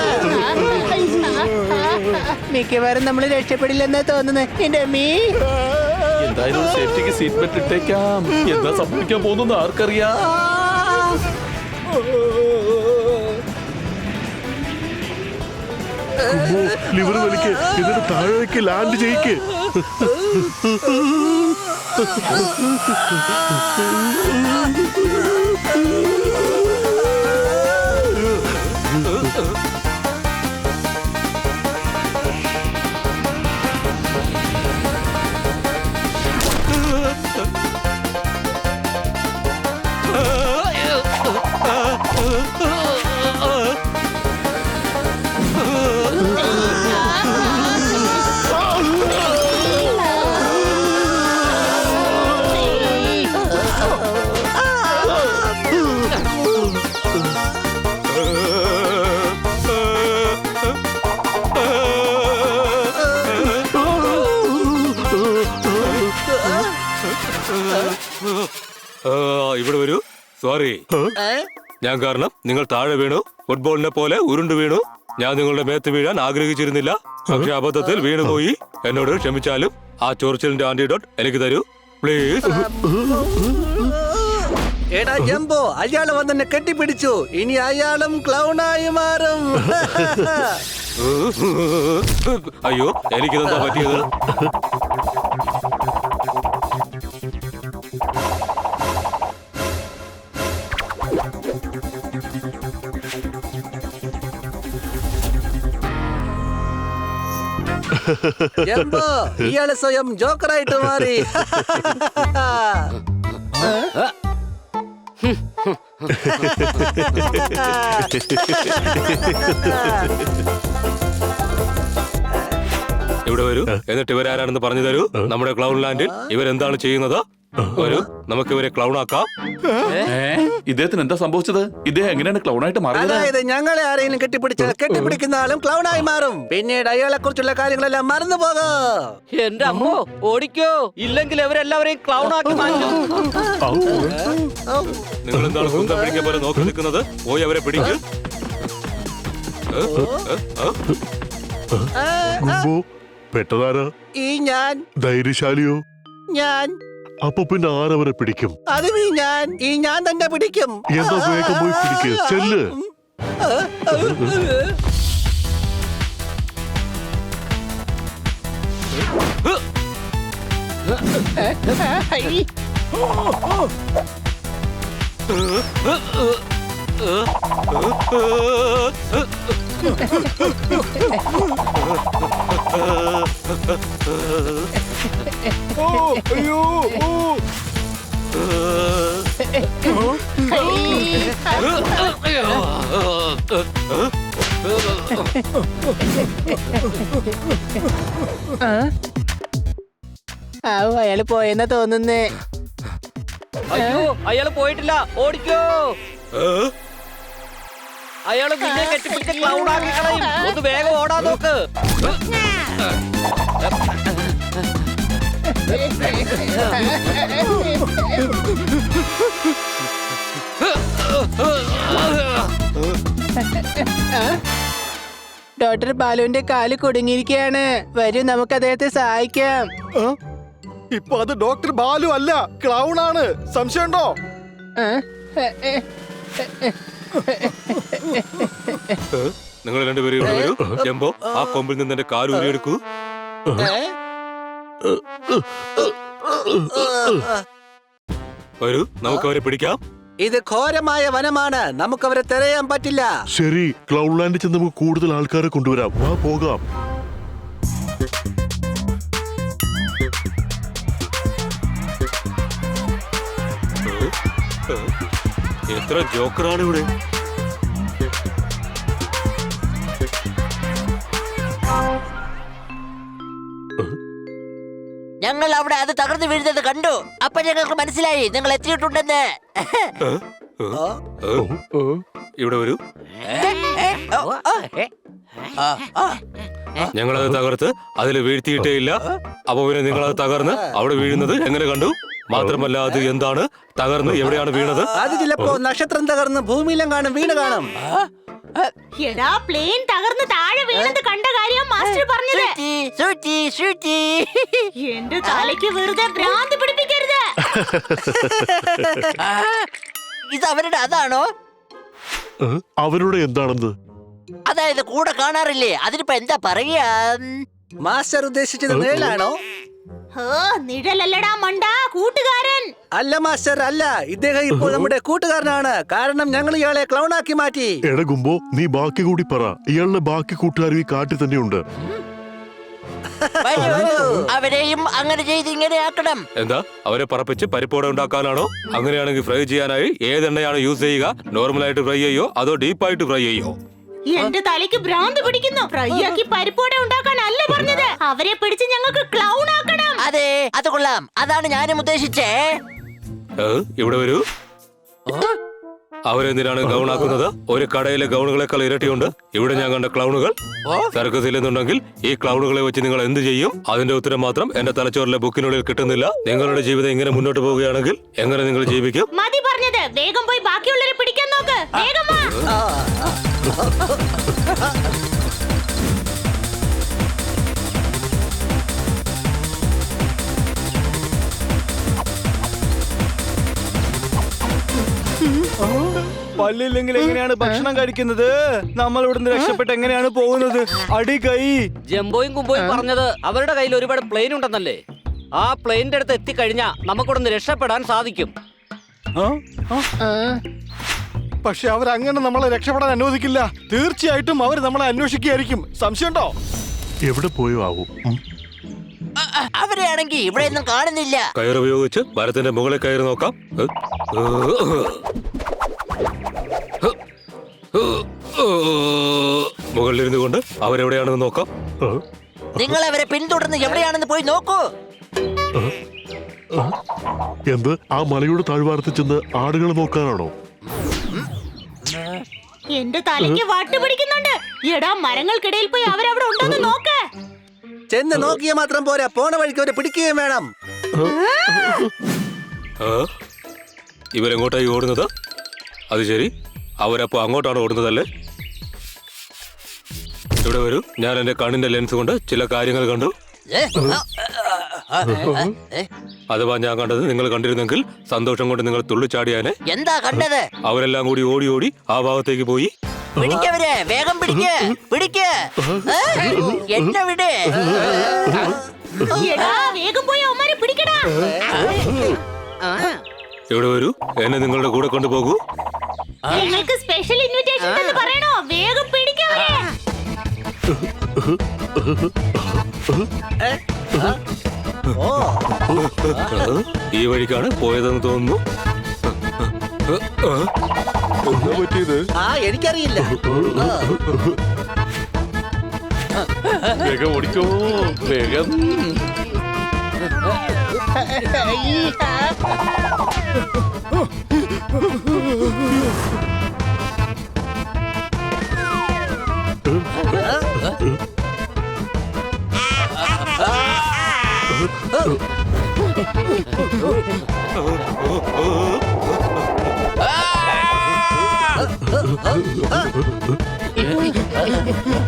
G: മിക്കവാറും നമ്മൾ രക്ഷപ്പെടില്ലെന്നാ തോന്നുന്നത്. എന്റെ അമ്മീ,
H: എന്തായാലും സേഫ്റ്റിക്ക് സീറ്റ് ബെൽറ്റ് ഇട്ടേക്കാം. എന്താ സംഭവിക്കാൻ പോകുന്നു ആർക്കറിയാം.
E: കുമ്പോ, ലിവർ വലിക്ക്, എന്നിട്ട് താഴേക്ക് ലാൻഡ് ചെയ്യിക്ക്.
I: ഇവിടെ വരൂ. സോറി, ഞാൻ കാരണം നിങ്ങൾ താഴെ വീണു. ഫുട്ബോളിനെ പോലെ ഉരുണ്ടു വീണു. ഞാൻ നിങ്ങളുടെ മേത്ത് വീഴാൻ ആഗ്രഹിച്ചിരുന്നില്ല. പക്ഷെ അബദ്ധത്തിൽ വീണുപോയി. എന്നോട് ക്ഷമിച്ചാലും ആ ചൊറിച്ചിലിന്റെ ആന്റിഡോട്ട് എനിക്ക് തരൂ പ്ലീസ്.
F: എടാ ജംബോ, അയാള് വന്നെന്നെ കെട്ടിപ്പിടിച്ചു. ഇനി അയാളും ക്ലൗണായി മാറും.
I: അയ്യോ, എനിക്കിതെന്താ പറ്റിയത്?
F: ജംബോ, ഇയാള് സ്വയം ജോക്കറായിട്ട് മാറി.
I: ഇവിടെ വരൂ. എന്നിട്ട് ഇവരാരാണെന്ന് പറഞ്ഞു തരൂ. നമ്മുടെ ക്ലൗൺ ലാൻഡിൽ ഇവരെന്താണ് ചെയ്യുന്നത്? വരൂ, നമുക്ക് ഇവരെ ക്ലൗൺ ആക്കാം.
H: ഇദ്ദേഹത്തിന് എന്താ സംഭവിച്ചത്? ഇദ്ദേഹം എങ്ങനെയാണ് ക്ലൗണായിട്ട് മാറിയത്?
F: അതായത് ഞങ്ങളെ ആരെങ്കിലും കെട്ടിപ്പിടിച്ചാൽ കെട്ടിപ്പിടിക്കുന്ന ആളും ക്ലൗണായി മാറും. പിന്നീട് അയാളെ കുറിച്ചുള്ള കാര്യങ്ങളെല്ലാം മറന്നു പോകും.
J: എന്റെ അമ്മോ, ഓടിക്കോ, ഇല്ലെങ്കിൽ അവരെല്ലാവരെയും ക്ലൗൺ ആക്കി മാറ്റും.
I: നിങ്ങൾ എന്താണ് കുന്തം പിടിക്കാൻ പോലെ നോക്കി നിൽക്കുന്നത്? പോയി അവരെ പിടിക്കും.
E: കുമ്പോ, പെട്ടതാരാ?
F: ഈ ഞാൻ
E: ധൈര്യശാലിയോ?
F: ഞാൻ
E: അപ്പൊ പിന്നെ ആരവരെ പിടിക്കും?
F: അതും ഈ ഞാൻ തന്നെ പിടിക്കും.
E: എന്താ വേഗം പോയി പിടിക്ക്, ചെല്ല്.
G: അയാള് പോയെന്നാ തോന്നുന്നേ.
J: അയ്യോ അയാള് പോയിട്ടില്ല, ഓടിക്കോ. അയാള് പിന്നെ കെട്ടിപ്പിടിച്ച ക്ലൗഡ് ആക്കി കളയും. ഒന്ന് വേഗം ഓടാൻ നോക്ക്.
G: ഡോക്ടർ ബാലുവിന്റെ കാല് കുടുങ്ങിയിരിക്കുകയാണ്. വരൂ, നമുക്ക് അദ്ദേഹത്തെ സഹായിക്കാം.
B: ഇപ്പൊ അത് ഡോക്ടർ ബാലു അല്ല, ക്ലൗൺ ആണ്. സംശയമുണ്ടോ?
I: നിങ്ങൾ രണ്ടുപേരും ഇവിടെ വരൂ. ജംബോ, ആ കൊമ്പിൽ നിന്ന് എന്റെ കാല് ഊരിയെടുക്കൂ. വരൂ, നമുക്ക് അവരെ പിടിക്കാം.
F: ഇത് ഘോരമായ വനമാണ്, നമുക്കവരെ തിരയാൻ പറ്റില്ല.
E: ശരി, ക്ലൗഡ് ലാൻഡിൽ ചെന്ന് നമുക്ക് കൂടുതൽ ആൾക്കാരെ കൊണ്ടുവരാം. വാ, പോകാം.
I: എത്ര ജോക്കറാണ് ഇവിടെ.
C: ഞങ്ങൾ അവിടെ അത് തകർന്നു വീഴുന്നത് കണ്ടു. അപ്പൊ ഞങ്ങൾക്ക് മനസ്സിലായി നിങ്ങൾ എത്തിയിട്ടുണ്ടെന്ന്.
I: ഇവിടെ വരൂ. ഞങ്ങളത് തകർത്ത് അതിൽ വീഴ്ത്തിയിട്ടേ ഇല്ല. അപ്പൊ പിന്നെ നിങ്ങളത് തകർന്ന് അവിടെ വീഴുന്നത് എങ്ങനെ കണ്ടു? മാത്രമല്ല, അത് എന്താണ് തകർന്ന് എവിടെയാണ് വീണത്?
F: അത് ചിലപ്പോ നക്ഷത്രം തകർന്ന് ഭൂമിയിലും കാണും, വീണ് കാണും.
D: എടാ, പ്ലെയിൻ തകർന്ന് താഴെ വീണത് കണ്ട കാര്യം മാസ്റ്റർ പറഞ്ഞത്. എന്റെ തലയ്ക്ക് വെറുതെ ഭ്രാന്ത് പിടിപ്പിക്കരുത്.
C: ഇത് അവരുടെ അതാണോ?
E: അവരുടെ എന്താണെന്ന്?
C: അതായത് കൂടെ കാണാറില്ലേ, അതിനിപ്പോ എന്താ പറയാ?
F: മാസ്റ്റർ ഉദ്ദേശിച്ചത് നിഴലാണോ?
D: നിഴലല്ലടാ മണ്ട, കൂട്ടുകാരൻ.
F: അല്ല മാസ്റ്റർ, അല്ല. ഇദ്ദേഹം ഇപ്പോൾ നമ്മുടെ കൂട്ടുകാരനാണ്. കാരണം ഞങ്ങൾ ഇയാളെ ക്ലൗണാക്കി മാറ്റി.
E: എടകുമ്പോ, നീ ബാക്കി കൂടി പറ. ഇയാളുടെ ബാക്കി കൂട്ടുകാരും ഈ കാട്ടിൽ തന്നെയുണ്ട്.
C: അവരെയും അങ്ങനെ ചെയ്ത് ഇങ്ങനെ ആക്കണം.
I: എന്താ, അവരെ പറപ്പിച്ച് പരിപ്പോടെ ഉണ്ടാക്കാനാണോ? അങ്ങനെയാണെങ്കിൽ ഫ്രൈ ചെയ്യാനായി ഏതെണ്ണയാണ് യൂസ് ചെയ്യുക? നോർമലായിട്ട് ഫ്രൈ ചെയ്യോ അതോ ഡീപ്പായിട്ട് ഫ്രൈ ചെയ്യോ?
D: എന്റെ തലയ്ക്ക് ഭ്രാന്ത് പിടിക്കുന്നു. ഫ്രൈ ആക്കി പരിപ്പോടെ ഉണ്ടാക്കാൻ അല്ല പറഞ്ഞത്. അവരെ പിടിച്ച് ഞങ്ങൾക്ക് ക്ലൗൺ ആക്കണം.
C: അതെ, അത് കൊള്ളാം. അതാണ് ഞാനും ഉദ്ദേശിച്ചേ.
I: ഇവിടെ വരൂ. അവരെന്തിനാണ് ഗൗണാക്കുന്നത്? ഒരു കടയിലെ ഗൗണുകളെക്കാൾ ഇരട്ടിയുണ്ട്. ഇവിടെ ഞാൻ കണ്ട ക്ലൗണുകൾ സർക്കസിൽ നിന്നുണ്ടെങ്കിൽ ഈ ക്ലൗണുകളെ വെച്ച് നിങ്ങൾ എന്ത് ചെയ്യും? അതിന്റെ ഉത്തരം മാത്രം എന്റെ തലച്ചോറിലെ ബുക്കിനുള്ളിൽ കിട്ടുന്നില്ല. നിങ്ങളുടെ ജീവിതം ഇങ്ങനെ മുന്നോട്ട് പോവുകയാണെങ്കിൽ എങ്ങനെ നിങ്ങൾ ജീവിക്കും?
D: മതി പറഞ്ഞത്. വേഗം പോയി ബാക്കിയുള്ളവരെ പിടിക്കാൻ നോക്ക്. വേഗം വാ.
B: പല്ലില്ലെങ്കിൽ എങ്ങനെയാണ് ഭക്ഷണം കഴിക്കുന്നത്? നമ്മൾ ഇവിടുന്ന് രക്ഷപ്പെട്ട് എങ്ങനെയാണ് പോകുന്നത്? അടി കൈ.
J: ജംബോയും കുമ്പോയും പറഞ്ഞത് അവരുടെ കയ്യിൽ ഒരുപാട് പ്ലെയിൻ ഉണ്ടെന്നല്ലേ. ആ പ്ലെയിനിന്റെ അടുത്ത് എത്തിക്കഴിഞ്ഞാ നമുക്കിവിടുന്ന് രക്ഷപ്പെടാൻ സാധിക്കും.
B: പക്ഷെ അവരങ്ങനെ നമ്മളെ രക്ഷപ്പെടാൻ അനുവദിക്കില്ല. തീർച്ചയായിട്ടും അവർ നമ്മളെ അന്വേഷിക്കുകയായിരിക്കും. സംശയമുണ്ടോ?
E: എവിടെ പോയോ ആവും?
C: അവരെയാണെങ്കിൽ ഇവിടെ ഒന്നും കാണുന്നില്ല.
I: കയറുപയോഗിച്ച് മരത്തിന്റെ മുകളിൽ കയറി നോക്കാം. മുകളിലിരുന്നു കൊണ്ട് അവരെവിടെയാണെന്ന് നോക്കാം.
C: നിങ്ങൾ അവരെ പിന്തുടർന്ന് എവിടെയാണെന്ന് പോയി നോക്കൂ.
E: എന്ത്, ആ മലയുടെ താഴ്വാരത്തിൽ ചെന്ന് ആടുകളെ നോക്കാനാണോ?
D: എന്റെ തലയ്ക്ക് വട്ട് പിടിക്കുന്നുണ്ട്. എടാ, മരങ്ങൾക്കിടയിൽ പോയി അവരവിടെ ഉണ്ടോന്ന് നോക്ക്.
F: ചെന്ന് നോക്കിയ മാത്രം പോരാ, പോണ വഴിക്ക് അവരെ പിടിക്കുകയും വേണം.
I: ഇവരെങ്ങോട്ടായി ഓടുന്നത്? അത് ശരി, അവരപ്പോ അങ്ങോട്ടാണ് ഓടുന്നതല്ലേ? ഇവിടെ വരൂ. ഞാൻ എന്റെ കണ്ണിന്റെ ലെൻസ് കൊണ്ട് ചില കാര്യങ്ങൾ കണ്ടു. അഥവാ ഞാൻ കണ്ടത് നിങ്ങൾ കണ്ടിരുന്നെങ്കിൽ സന്തോഷം കൊണ്ട് നിങ്ങൾ തുള്ളിച്ചാടിയാനെ.
C: എന്താ കണ്ടത്?
I: അവരെല്ലാം കൂടി ഓടി ഓടി ആ ഭാഗത്തേക്ക് പോയി.
C: പിടിക്കവരെ, വേഗം പിടിക്ക. എന്നെ വിട്.
D: എടാ, വേഗം പോയി അവന്മാരെ പിടിക്കടാ.
I: ഇവിടെ വരൂ, എന്നെ നിങ്ങളുടെ കൂടെ കൊണ്ടുപോകൂ.
D: നിങ്ങൾക്ക് സ്പെഷ്യൽ ഇൻവിറ്റേഷൻ എന്ന് പറയണോ? വേഗം പിടിക്കവരെ.
I: ഈ വഴിക്കാണ് പോയതെന്ന് തോന്നുന്നു.
B: എന്താ പറ്റിയത്?
F: എനിക്കറിയില്ല.
H: വേഗം ഓടിക്കോ, വേഗം.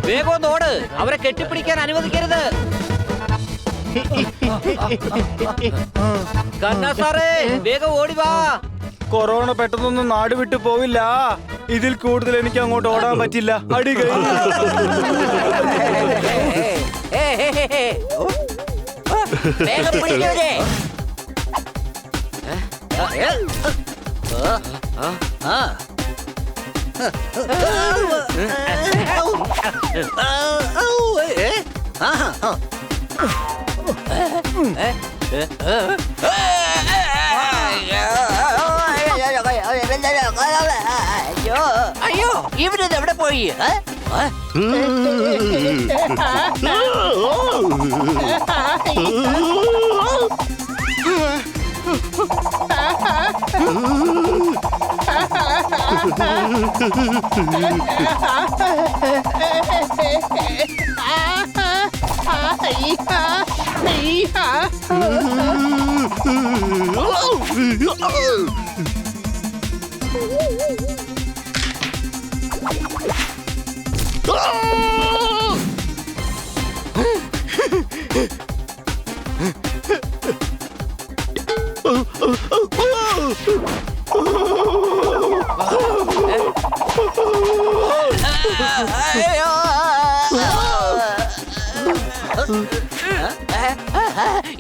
J: വേഗം ഒന്ന് ഓട്, അവരെ കെട്ടിപ്പിടിക്കാൻ അനുവദിക്കരുത്. കന്നാ സാറേ വേഗം ഓടി വാ.
K: കൊറോണ പെട്ടെന്നൊന്നും നാട് വിട്ടു പോവില്ല. ഇതിൽ കൂടുതൽ എനിക്ക് അങ്ങോട്ട് ഓടാൻ പറ്റില്ല. അടി കഴിഞ്ഞു.
C: വേഗം പിടിക്കവരെ. അയ്യോ ഇവരിത് എവിടെ പോയി?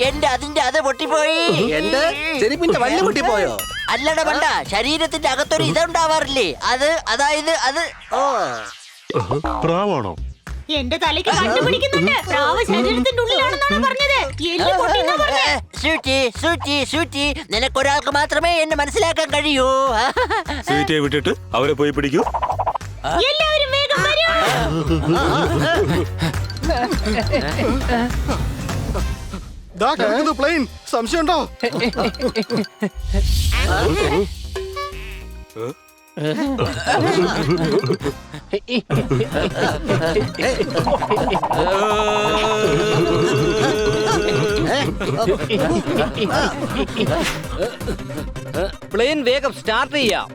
C: എന്റെ അതിന്റെ അത് പൊട്ടിപ്പോയി.
F: എന്ത് ചെരുപ്പിന്റെ വള്ളി പൊട്ടിപ്പോയോ?
C: അല്ലട പണ്ട, ശരീരത്തിന്റെ അകത്തൊരു ഇതുണ്ടാവാറില്ലേ, അതായത് അത്. ഓ
E: പ്രാവാണോ?
D: എന്റെ തലയ്ക്ക് കണ്ടുപിടിക്കുന്നുണ്ട്. പ്രാവ് ശരീരത്തിന്റെ ഉള്ളിലാണെന്നാണ് പറഞ്ഞത്. എല്ല് പൊട്ടിയെന്നാ പറഞ്ഞത്.
C: സൂറ്റി, നിനക്കൊരാൾക്ക് മാത്രമേ എന്നെ മനസ്സിലാക്കാൻ കഴിയൂ.
I: സ്വീറ്റിയെ വിട്ടിട്ട് അവരെ പോയി പിടിക്കൂ.
D: എല്ലാവരും വേഗം വരൂ.
B: പ്ലെയിൻ സംശയമുണ്ടോ?
J: പ്ലെയിൻ വേഗം സ്റ്റാർട്ട് ചെയ്യാം.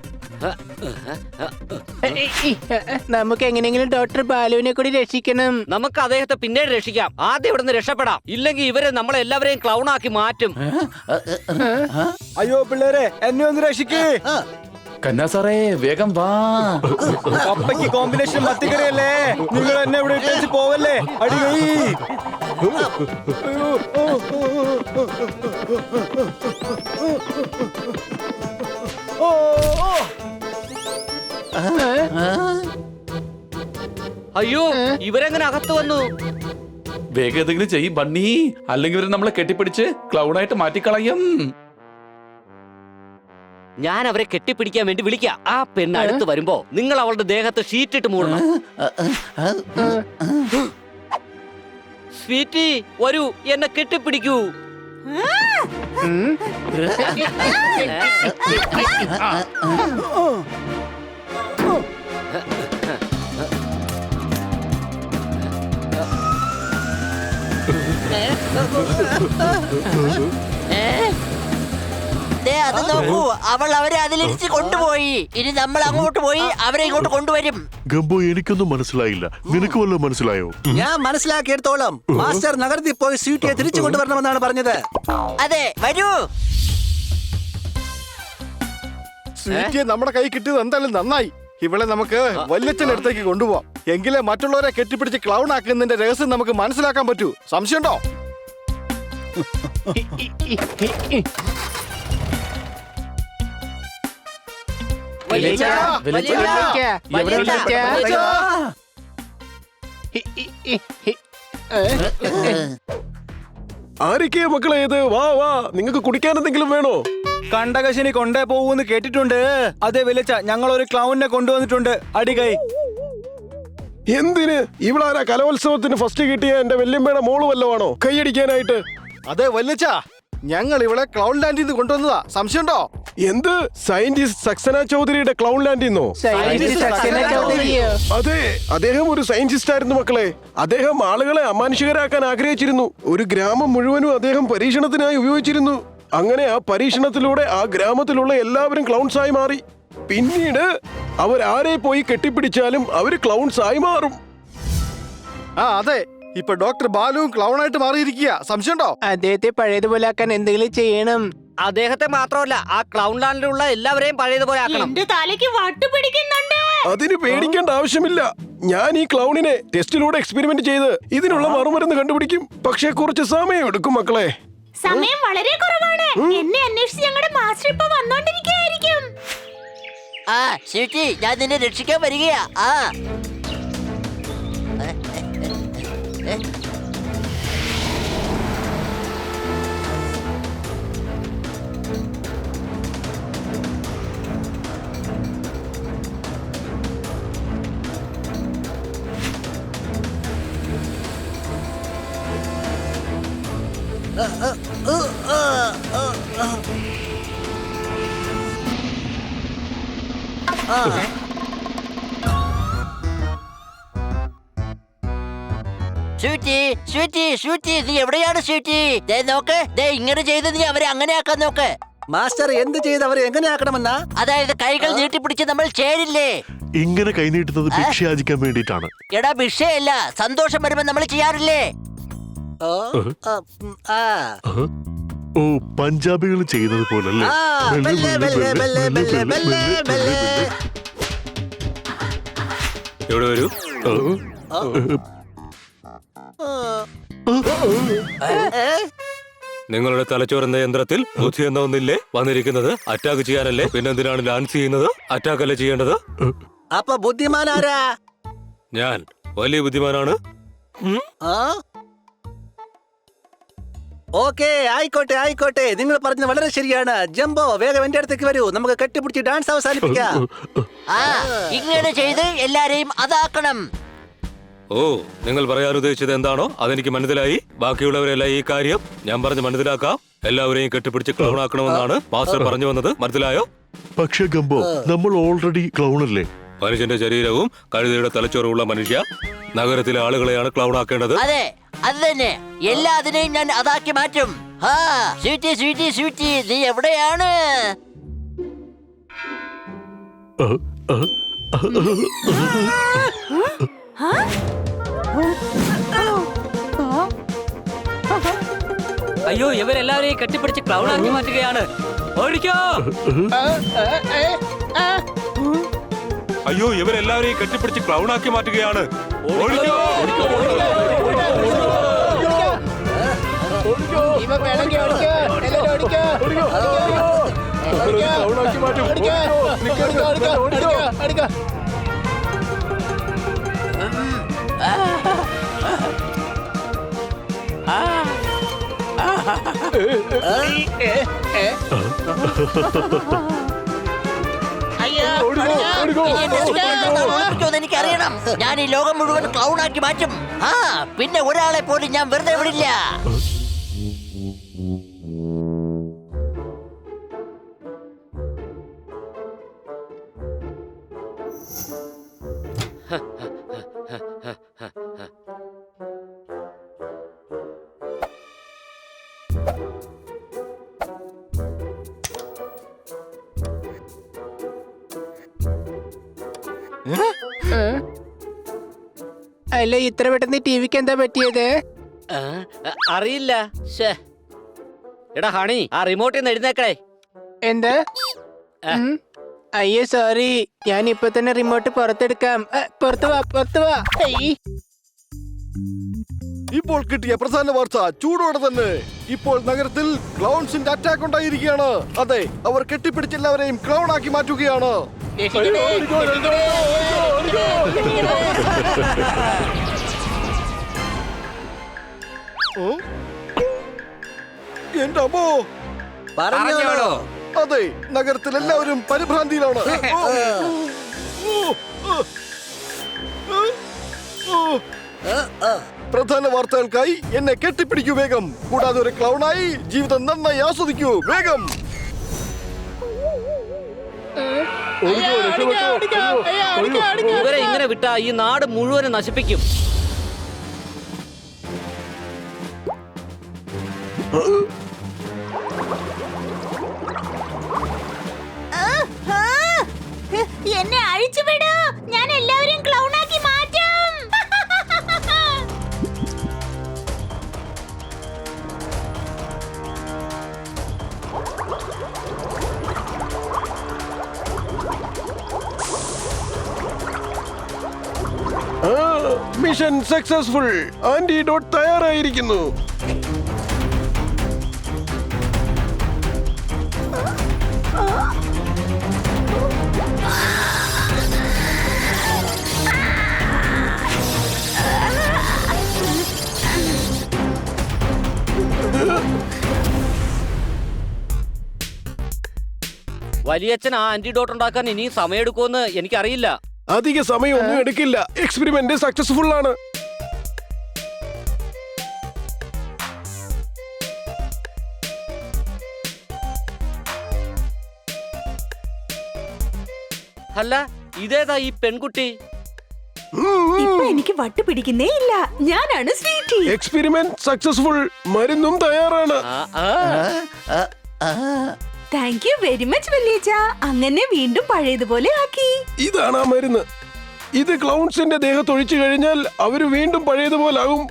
G: നമുക്ക് എങ്ങനെയെങ്കിലും ഡോക്ടർ ബാലുവിനെ കൂടി രക്ഷിക്കണം.
J: നമുക്ക് അദ്ദേഹത്തെ പിന്നീട് രക്ഷിക്കാം. ആദ്യം ഇവിടുന്ന് രക്ഷപ്പെടാം, ഇല്ലെങ്കിൽ ഇവരെ നമ്മളെല്ലാവരെയും ക്ലൗൺ ആക്കി മാറ്റും.
K: അയ്യോ പിള്ളേരെ, എന്നെ ഒന്ന് രക്ഷിക്കേ.
H: കന്നാ സാറേ വേഗം വാ.
K: കപ്പയ്ക്ക് കോമ്പിനേഷൻ മത്തിക്കറിയല്ലേ? നിങ്ങൾ എന്നെ ഇവിടെ ഇട്ടേച്ച് പോവല്ലേ? അടി കൈ.
J: അയ്യോ ഇവരെങ്ങനെ അകത്ത് വന്നു?
H: വേഗം എന്തെങ്കിലും ചെയ്യും ബണ്ണി, അല്ലെങ്കിൽ ഇവരെ നമ്മളെ കെട്ടിപ്പിടിച്ച് ക്ലൗഡായിട്ട് മാറ്റിക്കളയും.
J: ഞാൻ അവരെ കെട്ടിപ്പിടിക്കാൻ വേണ്ടി വിളിക്കാം. ആ പെണ്ണ് അടുത്ത് വരുമ്പോ നിങ്ങൾ അവളുടെ ദേഹത്ത് ഷീറ്റിട്ട് മൂടണം. സ്വീറ്റി വരൂ, എന്നെ കെട്ടിപ്പിടിക്കൂ.
C: അത് നോക്കൂ, അവൾ അവരെ അതിലിരിച്ച് കൊണ്ടുപോയി. ഇനി നമ്മൾ അങ്ങോട്ട് പോയി അവരെ ഇങ്ങോട്ട് കൊണ്ടുവരും.
E: ഗംബോ, എനിക്കൊന്നും മനസ്സിലായില്ല. നിനക്ക് വല്ലതും മനസ്സിലായോ?
F: ഞാൻ മനസ്സിലാക്കിയെടുത്തോളം മാസ്റ്റർ നഗരത്തിൽ പോയി സ്വീറ്റിയെ തിരിച്ചു കൊണ്ടുവരണമെന്നാണ് പറഞ്ഞത്.
C: അതെ, വരൂ.
B: സ്വീറ്റിയെ നമ്മുടെ കൈ കിട്ടിയത് എന്തായാലും നന്നായി. ഇവളെ നമുക്ക് വല്യച്ഛന്റെ അടുത്തേക്ക് കൊണ്ടുപോവാം. എങ്കിലേ മറ്റുള്ളവരെ കെട്ടിപ്പിടിച്ച് ക്ലൗൺ ആക്കുന്നതിന്റെ രഹസ്യം നമുക്ക് മനസ്സിലാക്കാൻ പറ്റൂ. സംശയമുണ്ടോ?
K: ആരൊക്കെയാ മക്കളെ ഇത്? വാ വാ, നിങ്ങൾക്ക് കുടിക്കാൻ എന്തെങ്കിലും വേണോ? കണ്ടകശിനി കൊണ്ടേ പോവൂന്ന് കേട്ടിട്ടുണ്ട്. അതെ വിളിച്ച, ഞങ്ങൾ ഒരു ക്ലൗണിനെ കൊണ്ടുവന്നിട്ടുണ്ട്. അടികൈ.
L: എന്തിന്? ഇവളാരാ കലോത്സവത്തിന് ഫസ്റ്റ് കിട്ടിയ എന്റെ വല്യമ്മയുടെ മോള് വല്ലതാണോ കൈയടിക്കാനായിട്ട്?
B: അതെ വല്യച്ഛ, ഞങ്ങൾ ഇവിടെ ക്ലൗൺ ലാൻഡിൽ നിന്ന് കൊണ്ടുവന്നതാ. സംശയമുണ്ടോ?
L: എന്ത് സയന്റിസ്റ്റ് സക്സന ചൗധരിയുടെ ക്ലൗൺ ലാൻഡിന്നോ? അതെ, അദ്ദേഹം ഒരു സയന്റിസ്റ്റ് ആയിരുന്നു മക്കളെ. അദ്ദേഹം ആളുകളെ അമാനുഷികരാക്കാൻ ആഗ്രഹിച്ചിരുന്നു. ഒരു ഗ്രാമം മുഴുവനും അദ്ദേഹം പരീക്ഷണത്തിനായി ഉപയോഗിച്ചിരുന്നു. അങ്ങനെ ആ പരീക്ഷണത്തിലൂടെ ആ ഗ്രാമത്തിലുള്ള എല്ലാവരും ക്ലൗൺസ് ആയി മാറി. പിന്നീട് അവരാരെ പോയി കെട്ടിപ്പിടിച്ചാലും അവര് ക്ലൗൺസ് ആയി മാറും.
B: അതെ, ഇപ്പൊ ഡോക്ടർ ബാലുവും ക്ലൗണായിട്ട് മാറിയിരിക്കുക. സംശയമുണ്ടോ?
G: അദ്ദേഹത്തെ പഴയതുപോലെ ആക്കാൻ എന്തെങ്കിലും ചെയ്യണം.
J: അദ്ദേഹത്തെ മാത്രമല്ല, ആ ക്ലൗൺ ലാൻഡിലുള്ള എല്ലാവരെയും പഴയതുപോലെ ആക്കണം.
D: എന്റെ തലയ്ക്ക് വട്ടു പിടിക്കുന്നുണ്ട്.
L: അതിന് പേടിക്കേണ്ട ആവശ്യമില്ല. ഞാൻ ഈ ക്ലൗണിനെ ടെസ്റ്റിലൂടെ എക്സ്പെരിമെന്റ് ചെയ്ത് ഇതിനുള്ള മറുമരുന്ന് കണ്ടുപിടിക്കും. പക്ഷെ കുറച്ച് സമയം എടുക്കും മക്കളെ.
D: സമയം വളരെ കുറവാണ്. എന്നെ അന്വേഷിച്ച് ഞങ്ങളുടെ മാസ്റ്റർ ഇപ്പൊ വന്നോണ്ടിരിക്കുകയായിരിക്കും.
C: സ്വീറ്റി, ഞാൻ നിന്നെ രക്ഷിക്കാൻ വരികയാ. നീ എവിടെയാണ് സ്വീറ്റി? ദേ നോക്ക്, ദേ ഇങ്ങനെ ചെയ്ത് നീ അവരെ അങ്ങനെ ആക്കാൻ നോക്ക്.
F: മാസ്റ്റർ എന്ത് ചെയ്ത് അവരെ എങ്ങനെ ആക്കണമെന്നാ?
C: അതായത് കൈകൾ നീട്ടിപ്പിടിച്ച് നമ്മൾ ചേരില്ലേ?
E: ഇങ്ങനെ കൈനീട്ടുന്നത് ഭിക്ഷയാചിക്കാൻ വേണ്ടിയിട്ടാണ്.
C: എടാ, ഭിക്ഷയല്ല, സന്തോഷം വരുമ്പോ നമ്മൾ ചെയ്യാറില്ലേ?
E: ഓ, പഞ്ചാബികൾ ചെയ്യുന്നത് പോലല്ലേ?
I: എവിടെ വരൂ. നിങ്ങളുടെ തലച്ചോറെന്ന യന്ത്രത്തിൽ ബുദ്ധി എന്ന ഒന്നില്ലേ വന്നിരിക്കുന്നത്? അറ്റാക്ക് ചെയ്യാനല്ലേ? പിന്നെന്തിനാണ് ഡാൻസ് ചെയ്യുന്നത്? അറ്റാക്ക് അല്ലേ ചെയ്യേണ്ടത്?
F: അപ്പൊ ബുദ്ധിമാനാരാ?
I: ഞാൻ വലിയ ബുദ്ധിമാനാണ്.
F: ഓക്കെ, ആയിക്കോട്ടെ ആയിക്കോട്ടെ, നിങ്ങൾ പറഞ്ഞത് വളരെ ശരിയാണ്. ജംബോ, വേഗം എന്റെ അടുത്തേക്ക് വരൂ. നമുക്ക് കെട്ടിപ്പിടിച്ച് ഡാൻസ് അവസാനിപ്പിക്കാം.
C: ഇങ്ങനെ ചെയ്ത് എല്ലാരെയും അതാക്കണം.
I: ഓ, നിങ്ങൾ പറയാൻ ഉദ്ദേശിച്ചത് എന്താണോ അതെനിക്ക് മനസ്സിലായി. ബാക്കിയുള്ളവരെല്ലാം ഈ കാര്യം ഞാൻ പറഞ്ഞ് മനസ്സിലാക്കാം. എല്ലാവരെയും കെട്ടിപ്പിടിച്ച് ക്ലൗൺ ആക്കണമെന്നാണ് മാസ്റ്റർ പറഞ്ഞു വന്നത്. മനസ്സിലായോ?
E: പക്ഷേ ഗംബോ, നമ്മൾ ഓൾറെഡി ക്ലൗൺ അല്ലേ?
I: മനുഷ്യന്റെ ശരീരവും കഴുതയുടെ തലച്ചോറുമുള്ള മനുഷ്യ, നഗരത്തിലെ ആളുകളെയാണ് ക്ലൗൺ ആക്കേണ്ടത്.
C: അതെ, അത് തന്നെ. എല്ലാത്തിനെയും ഞാൻ അതാക്കി മാറ്റും. സ്വീറ്റി, സ്വീറ്റി, സ്വീറ്റി, നീ എവിടെയാണ്?
J: അയ്യോ, ഇവരെല്ലാവരെയും കെട്ടിപ്പിടിച്ച് ക്ലൗൺ ആക്കി മാറ്റുകയാണ്. ഓടിക്കോ!
I: അയ്യോ, ഇവരെല്ലാവരെയും കെട്ടിപ്പിടിച്ച് ക്ലൗൺ ആക്കി മാറ്റുകയാണ്. ഓടിക്കോ!
C: എനിക്കറിയണം. ഞാൻ ഈ ലോകം മുഴുവൻ ക്ലൗൺ ആക്കി മാറ്റും. പിന്നെ ഒരാളെ പോലും ഞാൻ വെറുതെ വിടില്ല.
G: അല്ല, ഇത്ര പെട്ടെന്ന് ടിവിക്ക് എന്താ പറ്റിയത്?
J: അറിയില്ല. എടാ ഹണി, ആ റിമോട്ടിൽ നിന്ന് എഴുന്നേക്കടേ.
G: എന്താ? അയ്യോ സോറി, ഞാൻ ഇപ്പൊ തന്നെ റിമോട്ട് പുറത്തെടുക്കാം. പുറത്തു വാ, പുറത്തു വാ.
B: ഇപ്പോൾ കിട്ടിയ പ്രധാന വാർത്ത ചൂടോടെ തന്നെ. ഇപ്പോൾ നഗരത്തിൽ ക്ലൗൺസിന്റെ അറ്റാക്ക് ഉണ്ടായിരിക്കുകയാണ്. അതെ, അവർ കെട്ടിപ്പിടിച്ച് എല്ലാവരെയും ക്ലൗൺ ആക്കി മാറ്റുകയാണ്. എന്റെ അമ്മോ!
F: പറഞ്ഞോളൂ.
B: അതെ, നഗരത്തിൽ എല്ലാവരും പരിഭ്രാന്തിയിലാണ്. പ്രധാന വാർത്തകൾക്കായി എന്നെ കെട്ടിപ്പിടിക്കൂ വേഗം. കൂടാതെ ഒരു ക്ലൗണായി ജീവിതം നന്നായി ആസ്വദിക്കൂ വേഗം.
J: ഇവരെ ഇങ്ങനെ വിട്ടാ ഈ നാട് മുഴുവനും നശിപ്പിക്കും.
D: എന്നെ അഴിച്ചുവിടൂ, ഞാൻ എല്ലാവരെയും ക്ലൗണാക്കി മാറ്റും.
L: Mission successful. ആന്റിഡോട്ട് തയ്യാറായിരിക്കുന്നു.
J: വലിയച്ഛൻ ആ ആന്റിഡോട്ട് ഉണ്ടാക്കാൻ ഇനിയും സമയമെടുക്കുമെന്ന് എനിക്കറിയില്ല.
L: അധിക സമയമൊന്നും എടുക്കില്ല. എക്സ്പെരിമെന്റ് സക്സസ്ഫുൾ ആണ്.
J: അല്ല, ഇതേതാ ഈ പെൺകുട്ടി?
A: ഇപ്പൊ എനിക്ക് വട്ട് പിടിക്കുന്നേ ഇല്ല. ഞാനാണ് സ്വീറ്റി.
L: Experiment successful. മരുന്നും തയ്യാറാണ്.
A: താങ്ക് യു വെരി മച്ച് വല്യച്ഛ. അങ്ങനെ വീണ്ടും പഴയതുപോലെ ആക്കി.
L: ഇതാണ് ആ മരുന്ന്. ഇത് ക്ലൗൺസിന്റെ ദേഹത്തൊഴിച്ചു കഴിഞ്ഞാൽ അവര് വീണ്ടും പഴയതുപോലാകും.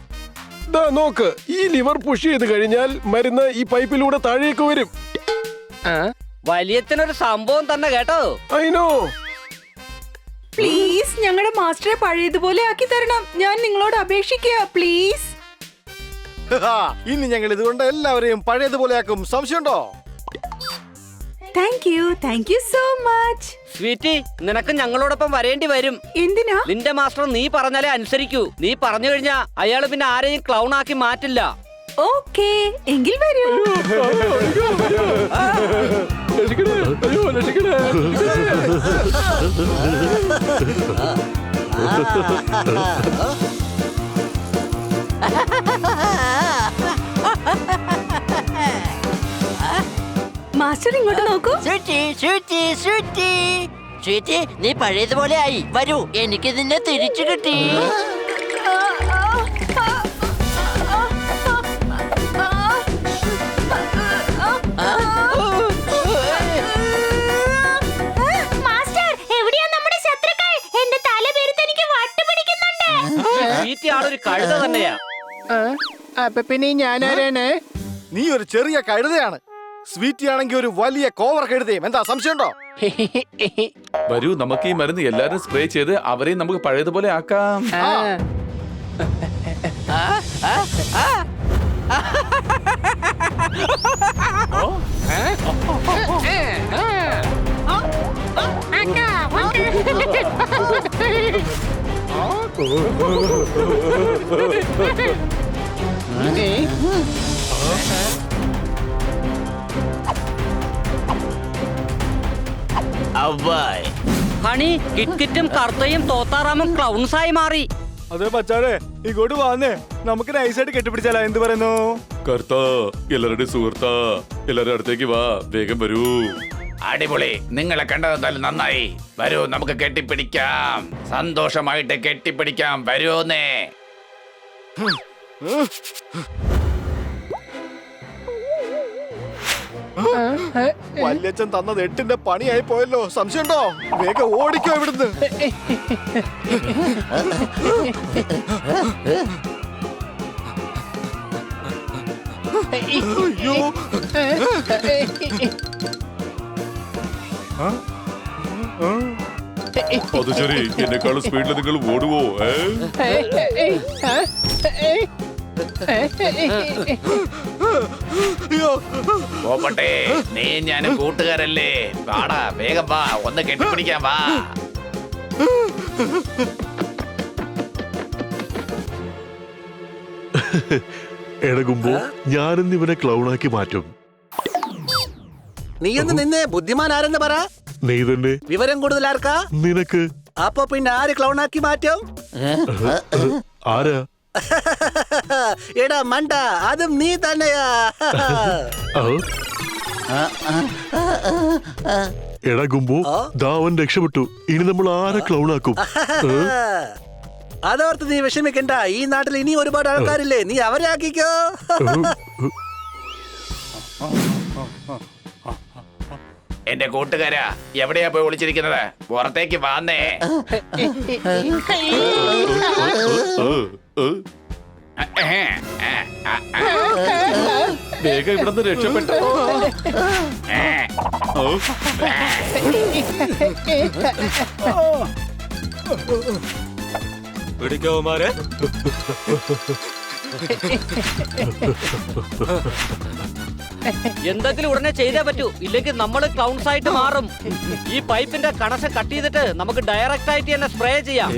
L: ദാ നോക്ക്, ഈ ലിവർ പുഷ് ചെയ്ത് കഴിഞ്ഞാൽ മരുന്ന് ഈ പൈപ്പിലൂടെ താഴേക്ക് വരും.
J: വലിയച്ഛനൊരു സംഭവം തന്നെ കേട്ടോ.
L: I know.
A: പ്ലീസ് ഞങ്ങളുടെ മാസ്റ്ററെ പഴയതുപോലെ ആക്കി തരണം. ഞാൻ നിങ്ങളോട് അപേക്ഷിക്കുക പ്ലീസ്.
B: ഇനി ഞങ്ങൾ ഇതുകൊണ്ട് എല്ലാവരെയും പഴയതുപോലെ ആക്കും. സംശയമുണ്ടോ?
A: Thank you so much.
J: Sweetie, നിനക്ക് ഞങ്ങളോടൊപ്പം വരേണ്ടി വരും.
A: എന്തിനാ?
J: നിന്റെ മാസ്റ്റർ നീ പറഞ്ഞാലേ അനുസരിക്കൂ. നീ പറഞ്ഞു കഴിഞ്ഞാ അയാള് പിന്നെ ആരെയും ക്ലൗൺ ആക്കി മാറ്റില്ല.
A: ഓക്കേ, എങ്കിൽ വരൂ. മാസ്റ്റർ ഇങ്ങോട്ട് നോക്കൂ.
C: നീ പഴയതുപോലെ ആയി. വരൂ, എനിക്ക് നിന്നെ തിരിച്ചു കിട്ടി.
D: മാസ്റ്റർ, എവിടെയാ നമ്മുടെ ശത്രുക്കൾ? എന്റെ തല പേരുത്ത് എനിക്ക് വട്ട് പിടിക്കുന്നുണ്ട്.
J: സ്വീറ്റി ആളൊരു കഴുത തന്നെയാ.
G: അപ്പൊ പിന്നെ ഞാനാരാണ്?
B: നീ ഒരു ചെറിയ കഴുതയാണ്. സ്വീറ്റി ആണെങ്കിൽ ഒരു വലിയ കോവർ കഴുതയും. എന്താ സംശയമുണ്ടോ?
H: വരൂ, നമുക്ക് ഈ മരുന്ന് എല്ലാരും സ്പ്രേ ചെയ്ത് അവരെയും നമുക്ക് പഴയതുപോലെ ആക്കാം.
J: ഹണി, കിറ്റ്കിറ്റും കർത്തയും തോത്താറാമും ക്ലൗൺസായി മാറി.
K: അതെ മച്ചാനെ, ഇങ്ങോട്ട് വന്നേ. നമുക്ക് നൈസായിട്ട് കെട്ടിപ്പിടിച്ചാലോ? എന്ത് പറയുന്നു?
H: കർത്ത, എല്ലാവരുടെയും സുഹൃത്താ, എല്ലാവരുടെ അടുത്തേക്ക് വാ, വേഗം വരൂ.
M: അടിപൊളി, നിങ്ങളെ കണ്ടതെന്തായാലും നന്നായി. വരൂ, നമുക്ക് കെട്ടിപ്പിടിക്കാം. സന്തോഷമായിട്ട് കെട്ടിപ്പിടിക്കാം. വരൂന്നേ.
B: വല്യച്ഛൻ തന്നത് 8ന്റെ പണിയായി പോയല്ലോ. സംശയമുണ്ടോ? വേഗം ഓടിക്കോ ഇവിടുന്ന്. അയ്യോ,
H: അത് ശരി, എന്നെക്കാളും സ്പീഡിൽ നിങ്ങൾ ഓടുവോ?
M: പോട്ടെ, നീ ഞാൻ കൂട്ടുകാരല്ലേ. വാടാ, വേഗം വാ, ഒന്ന് കെട്ടിപ്പിടിക്കാൻ വാ.
E: ഇടകുമ്പോ ഞാനിന്ന് ഇവനെ ക്ലൗണാക്കി മാറ്റും.
F: നീ ഒന്ന് നിന്നെ ബുദ്ധിമാനാരെന്ന് പറ.
E: നീ തന്നെ.
F: വിവരം കൂടുതൽ ആർക്കാ?
E: നിനക്ക്.
F: അപ്പൊ പിന്നെ ആര് ക്ലൗണാക്കി മാറ്റും?
E: ആരാ?
F: എടാ മണ്ട, അതും നീ തന്നെയാ.
E: എടാ ഗുംബു, ദാ അവൻ രക്ഷപ്പെട്ടു. ഇനി നമ്മൾ ആരെ ക്ലൗൺ ആക്കും?
F: അതോർത്ത് നീ വിഷമിക്കണ്ട. ഈ നാട്ടിൽ ഇനി ഒരുപാട് ആൾക്കാരില്ലേ, നീ അവരെ ആക്കിക്കോ.
M: എന്റെ കൂട്ടുകാരാ, എവിടെയാ പോയി ഒളിച്ചിരിക്കുന്നത്? പുറത്തേക്ക് വന്നേ.
H: വേഗം ഇവിടുന്ന് രക്ഷപ്പെട്ടു.
I: പിടിക്കവന്മാരെ.
J: എന്തെങ്കിലും ഉടനെ ചെയ്തേ പറ്റൂ, ഇല്ലെങ്കിൽ നമ്മൾ ക്ലൗൺസ് ആയിട്ട് മാറും. ഈ പൈപ്പിന്റെ കണക്ഷൻ കട്ട് ചെയ്തിട്ട് നമുക്ക് ഡയറക്റ്റ് ആയിട്ട് തന്നെ സ്പ്രേ ചെയ്യാം.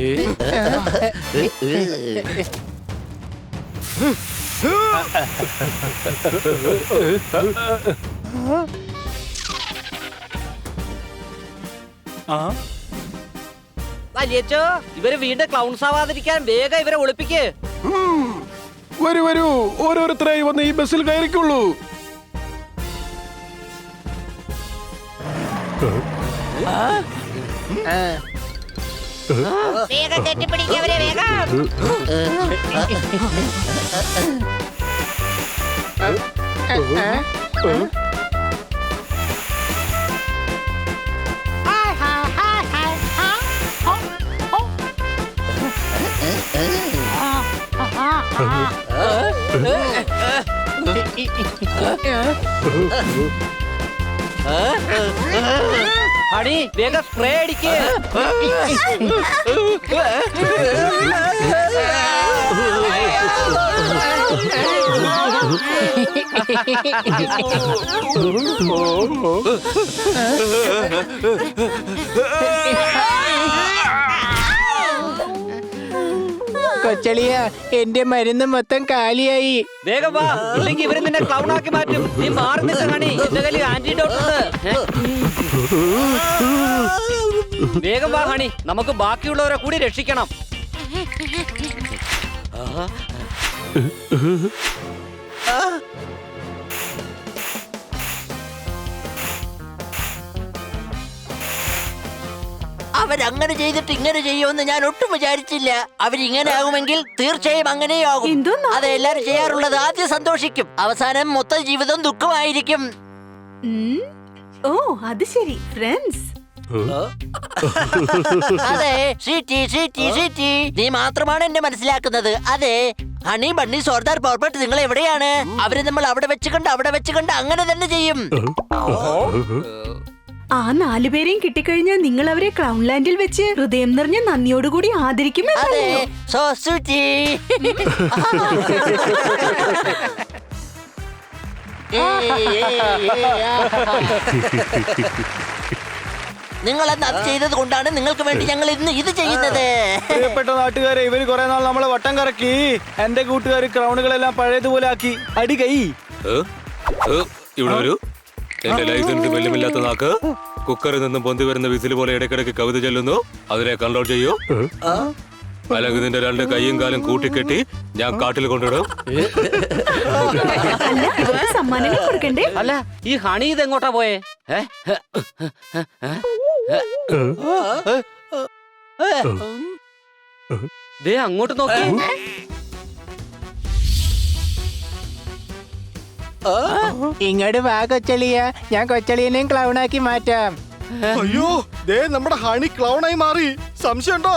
J: വലിയച്ചോ, ഇവര് വീണ്ടും ക്ലൗൺസ് ആവാതിരിക്കാൻ വേഗം ഇവരെ ഒളിപ്പിക്ക്.
L: വരൂ വരൂ, ഓരോരുത്തരായി വന്ന് ഈ ബസ്സിൽ കയറിക്കുള്ളൂ.
D: വേഗം കെട്ടിപ്പിടിക്കവരെ, വേഗം.
J: ഹണി, വേഗം സ്പ്രേ അടിക്ക്.
G: കൊച്ചളിയ, എന്റെ മരുന്ന് മൊത്തം കാലിയായി.
J: വേഗം വാ, ഇല്ലെങ്കിൽ ഇവര് നിന്നെ ക്ലൗൺ ആക്കി മാറ്റും. നീ മാറി നിൽക്ക ഹണി, എന്റെ കയ്യിൽ ആന്റിഡോട്ട് ഉണ്ട്. വേഗം വാ ഹണി, നമുക്ക് ബാക്കിയുള്ളവരെ കൂടി രക്ഷിക്കണം.
C: അവരങ്ങനെ ചെയ്തിട്ട് ഇങ്ങനെ ചെയ്യുമെന്ന് ഞാൻ ഒട്ടും വിചാരിച്ചില്ല. അവരിങ്ങനെ ആകുമെങ്കിൽ തീർച്ചയായും അങ്ങനെയാകും. അത് എല്ലാരും ചെയ്യാറുള്ളത്. ആദ്യം സന്തോഷിക്കും, അവസാനം മൊത്തം ജീവിതം ദുഃഖമായിരിക്കും.
D: ഓ, അത് ശരി, ഫ്രണ്ട്സ്.
C: അതെ, സ്വീറ്റി സ്വീറ്റി സ്വീറ്റി, നീ മാത്രമാണ് എന്നെ മനസ്സിലാക്കുന്നത്. അതെ, ഹണി ബണ്ണി സർദാർ പോർപ്പട്ട്, നിങ്ങൾ എവിടെയാണ്? അവര് നമ്മൾ അവിടെ വെച്ച് കണ്ട് അങ്ങനെ തന്നെ ചെയ്യും.
D: ആ 4 പേരെയും കിട്ടിക്കഴിഞ്ഞാൽ നിങ്ങൾ അവരെ ക്ലൗൺലാൻഡിൽ വെച്ച് ഹൃദയം നിറഞ്ഞ നന്ദിയോടുകൂടി ആദരിക്കുമെന്ന്.
C: അതെ, സോ സ്വീറ്റി. നിങ്ങൾ അന്ന് അത് ചെയ്തത് കൊണ്ടാണ് നിങ്ങൾക്ക് വേണ്ടി ഞങ്ങൾ ഇന്ന് ഇത് ചെയ്യുന്നത്.
K: പ്രിയപ്പെട്ട നാട്ടുകാരെ, ഇവര് കുറെ നാൾ നമ്മളെ വട്ടം കറക്കി. എന്റെ കൂട്ടുകാർ ക്രൗണുകളെല്ലാം പഴയതുപോലെ ആക്കി. അടി കൈ.
I: ഇവിടെ വരൂ. എന്റെ ലൈസൻസ് വെല്ലുമില്ലാത്ത നാക്ക് കുക്കറിൽ നിന്നും പൊന്തി വരുന്ന വിസിൽ പോലെ ഇടയ്ക്കിടയ്ക്ക് കവിത ചൊല്ലുന്നു. അതിനെ കൺട്രോൾ ചെയ്യൂ. അല്ലെങ്കിൽ നിന്റെ 2 കൈയും കാലും കൂട്ടിക്കെട്ടി ഞാൻ കാട്ടിൽ കൊണ്ടിടും.
D: സമ്മാനങ്ങൾ കൊടുക്കണ്ടേ?
J: അല്ല, ഈ ഹണി ഇത് എങ്ങോട്ടാ പോയേ? ദേ അങ്ങോട്ട് നോക്കി.
G: ഇങ്ങോട്ട് വാ കൊച്ചളിയ, ഞാൻ കൊച്ചളിയനെയും ക്ലൗണാക്കി മാറ്റാം.
B: അയ്യോ, ദേ നമ്മുടെ ഹണി ക്ലൗണായി മാറി. സംശയമുണ്ടോ?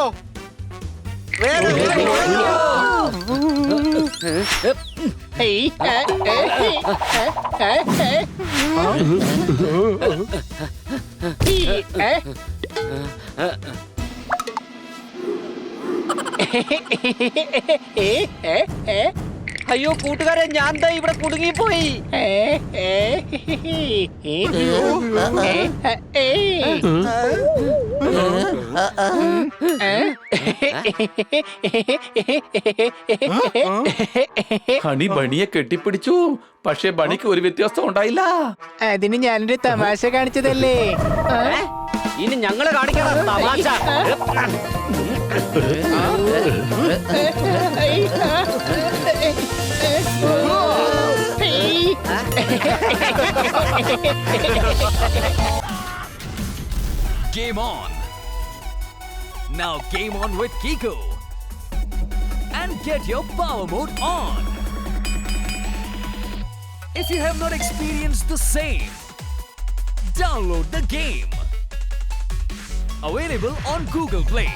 J: അയ്യോ കൂട്ടുകാരെ, ഞാൻ ദാ ഇവിടെ കുടുങ്ങിപ്പോയി.
H: ഹണി ബണിയെ കെട്ടിപ്പിടിച്ചു. പക്ഷെ ബണിക്ക് ഒരു വ്യത്യാസം ഉണ്ടായില്ല.
G: അതിന് ഞാനൊരു തമാശ കാണിച്ചതല്ലേ.
J: ഇനി ഞങ്ങള് കാണിക്കണം തമാശ.
N: Game on. Now game on with Kiko. And get your power mode on. If you have not experienced the same, download the game. Available on Google Play.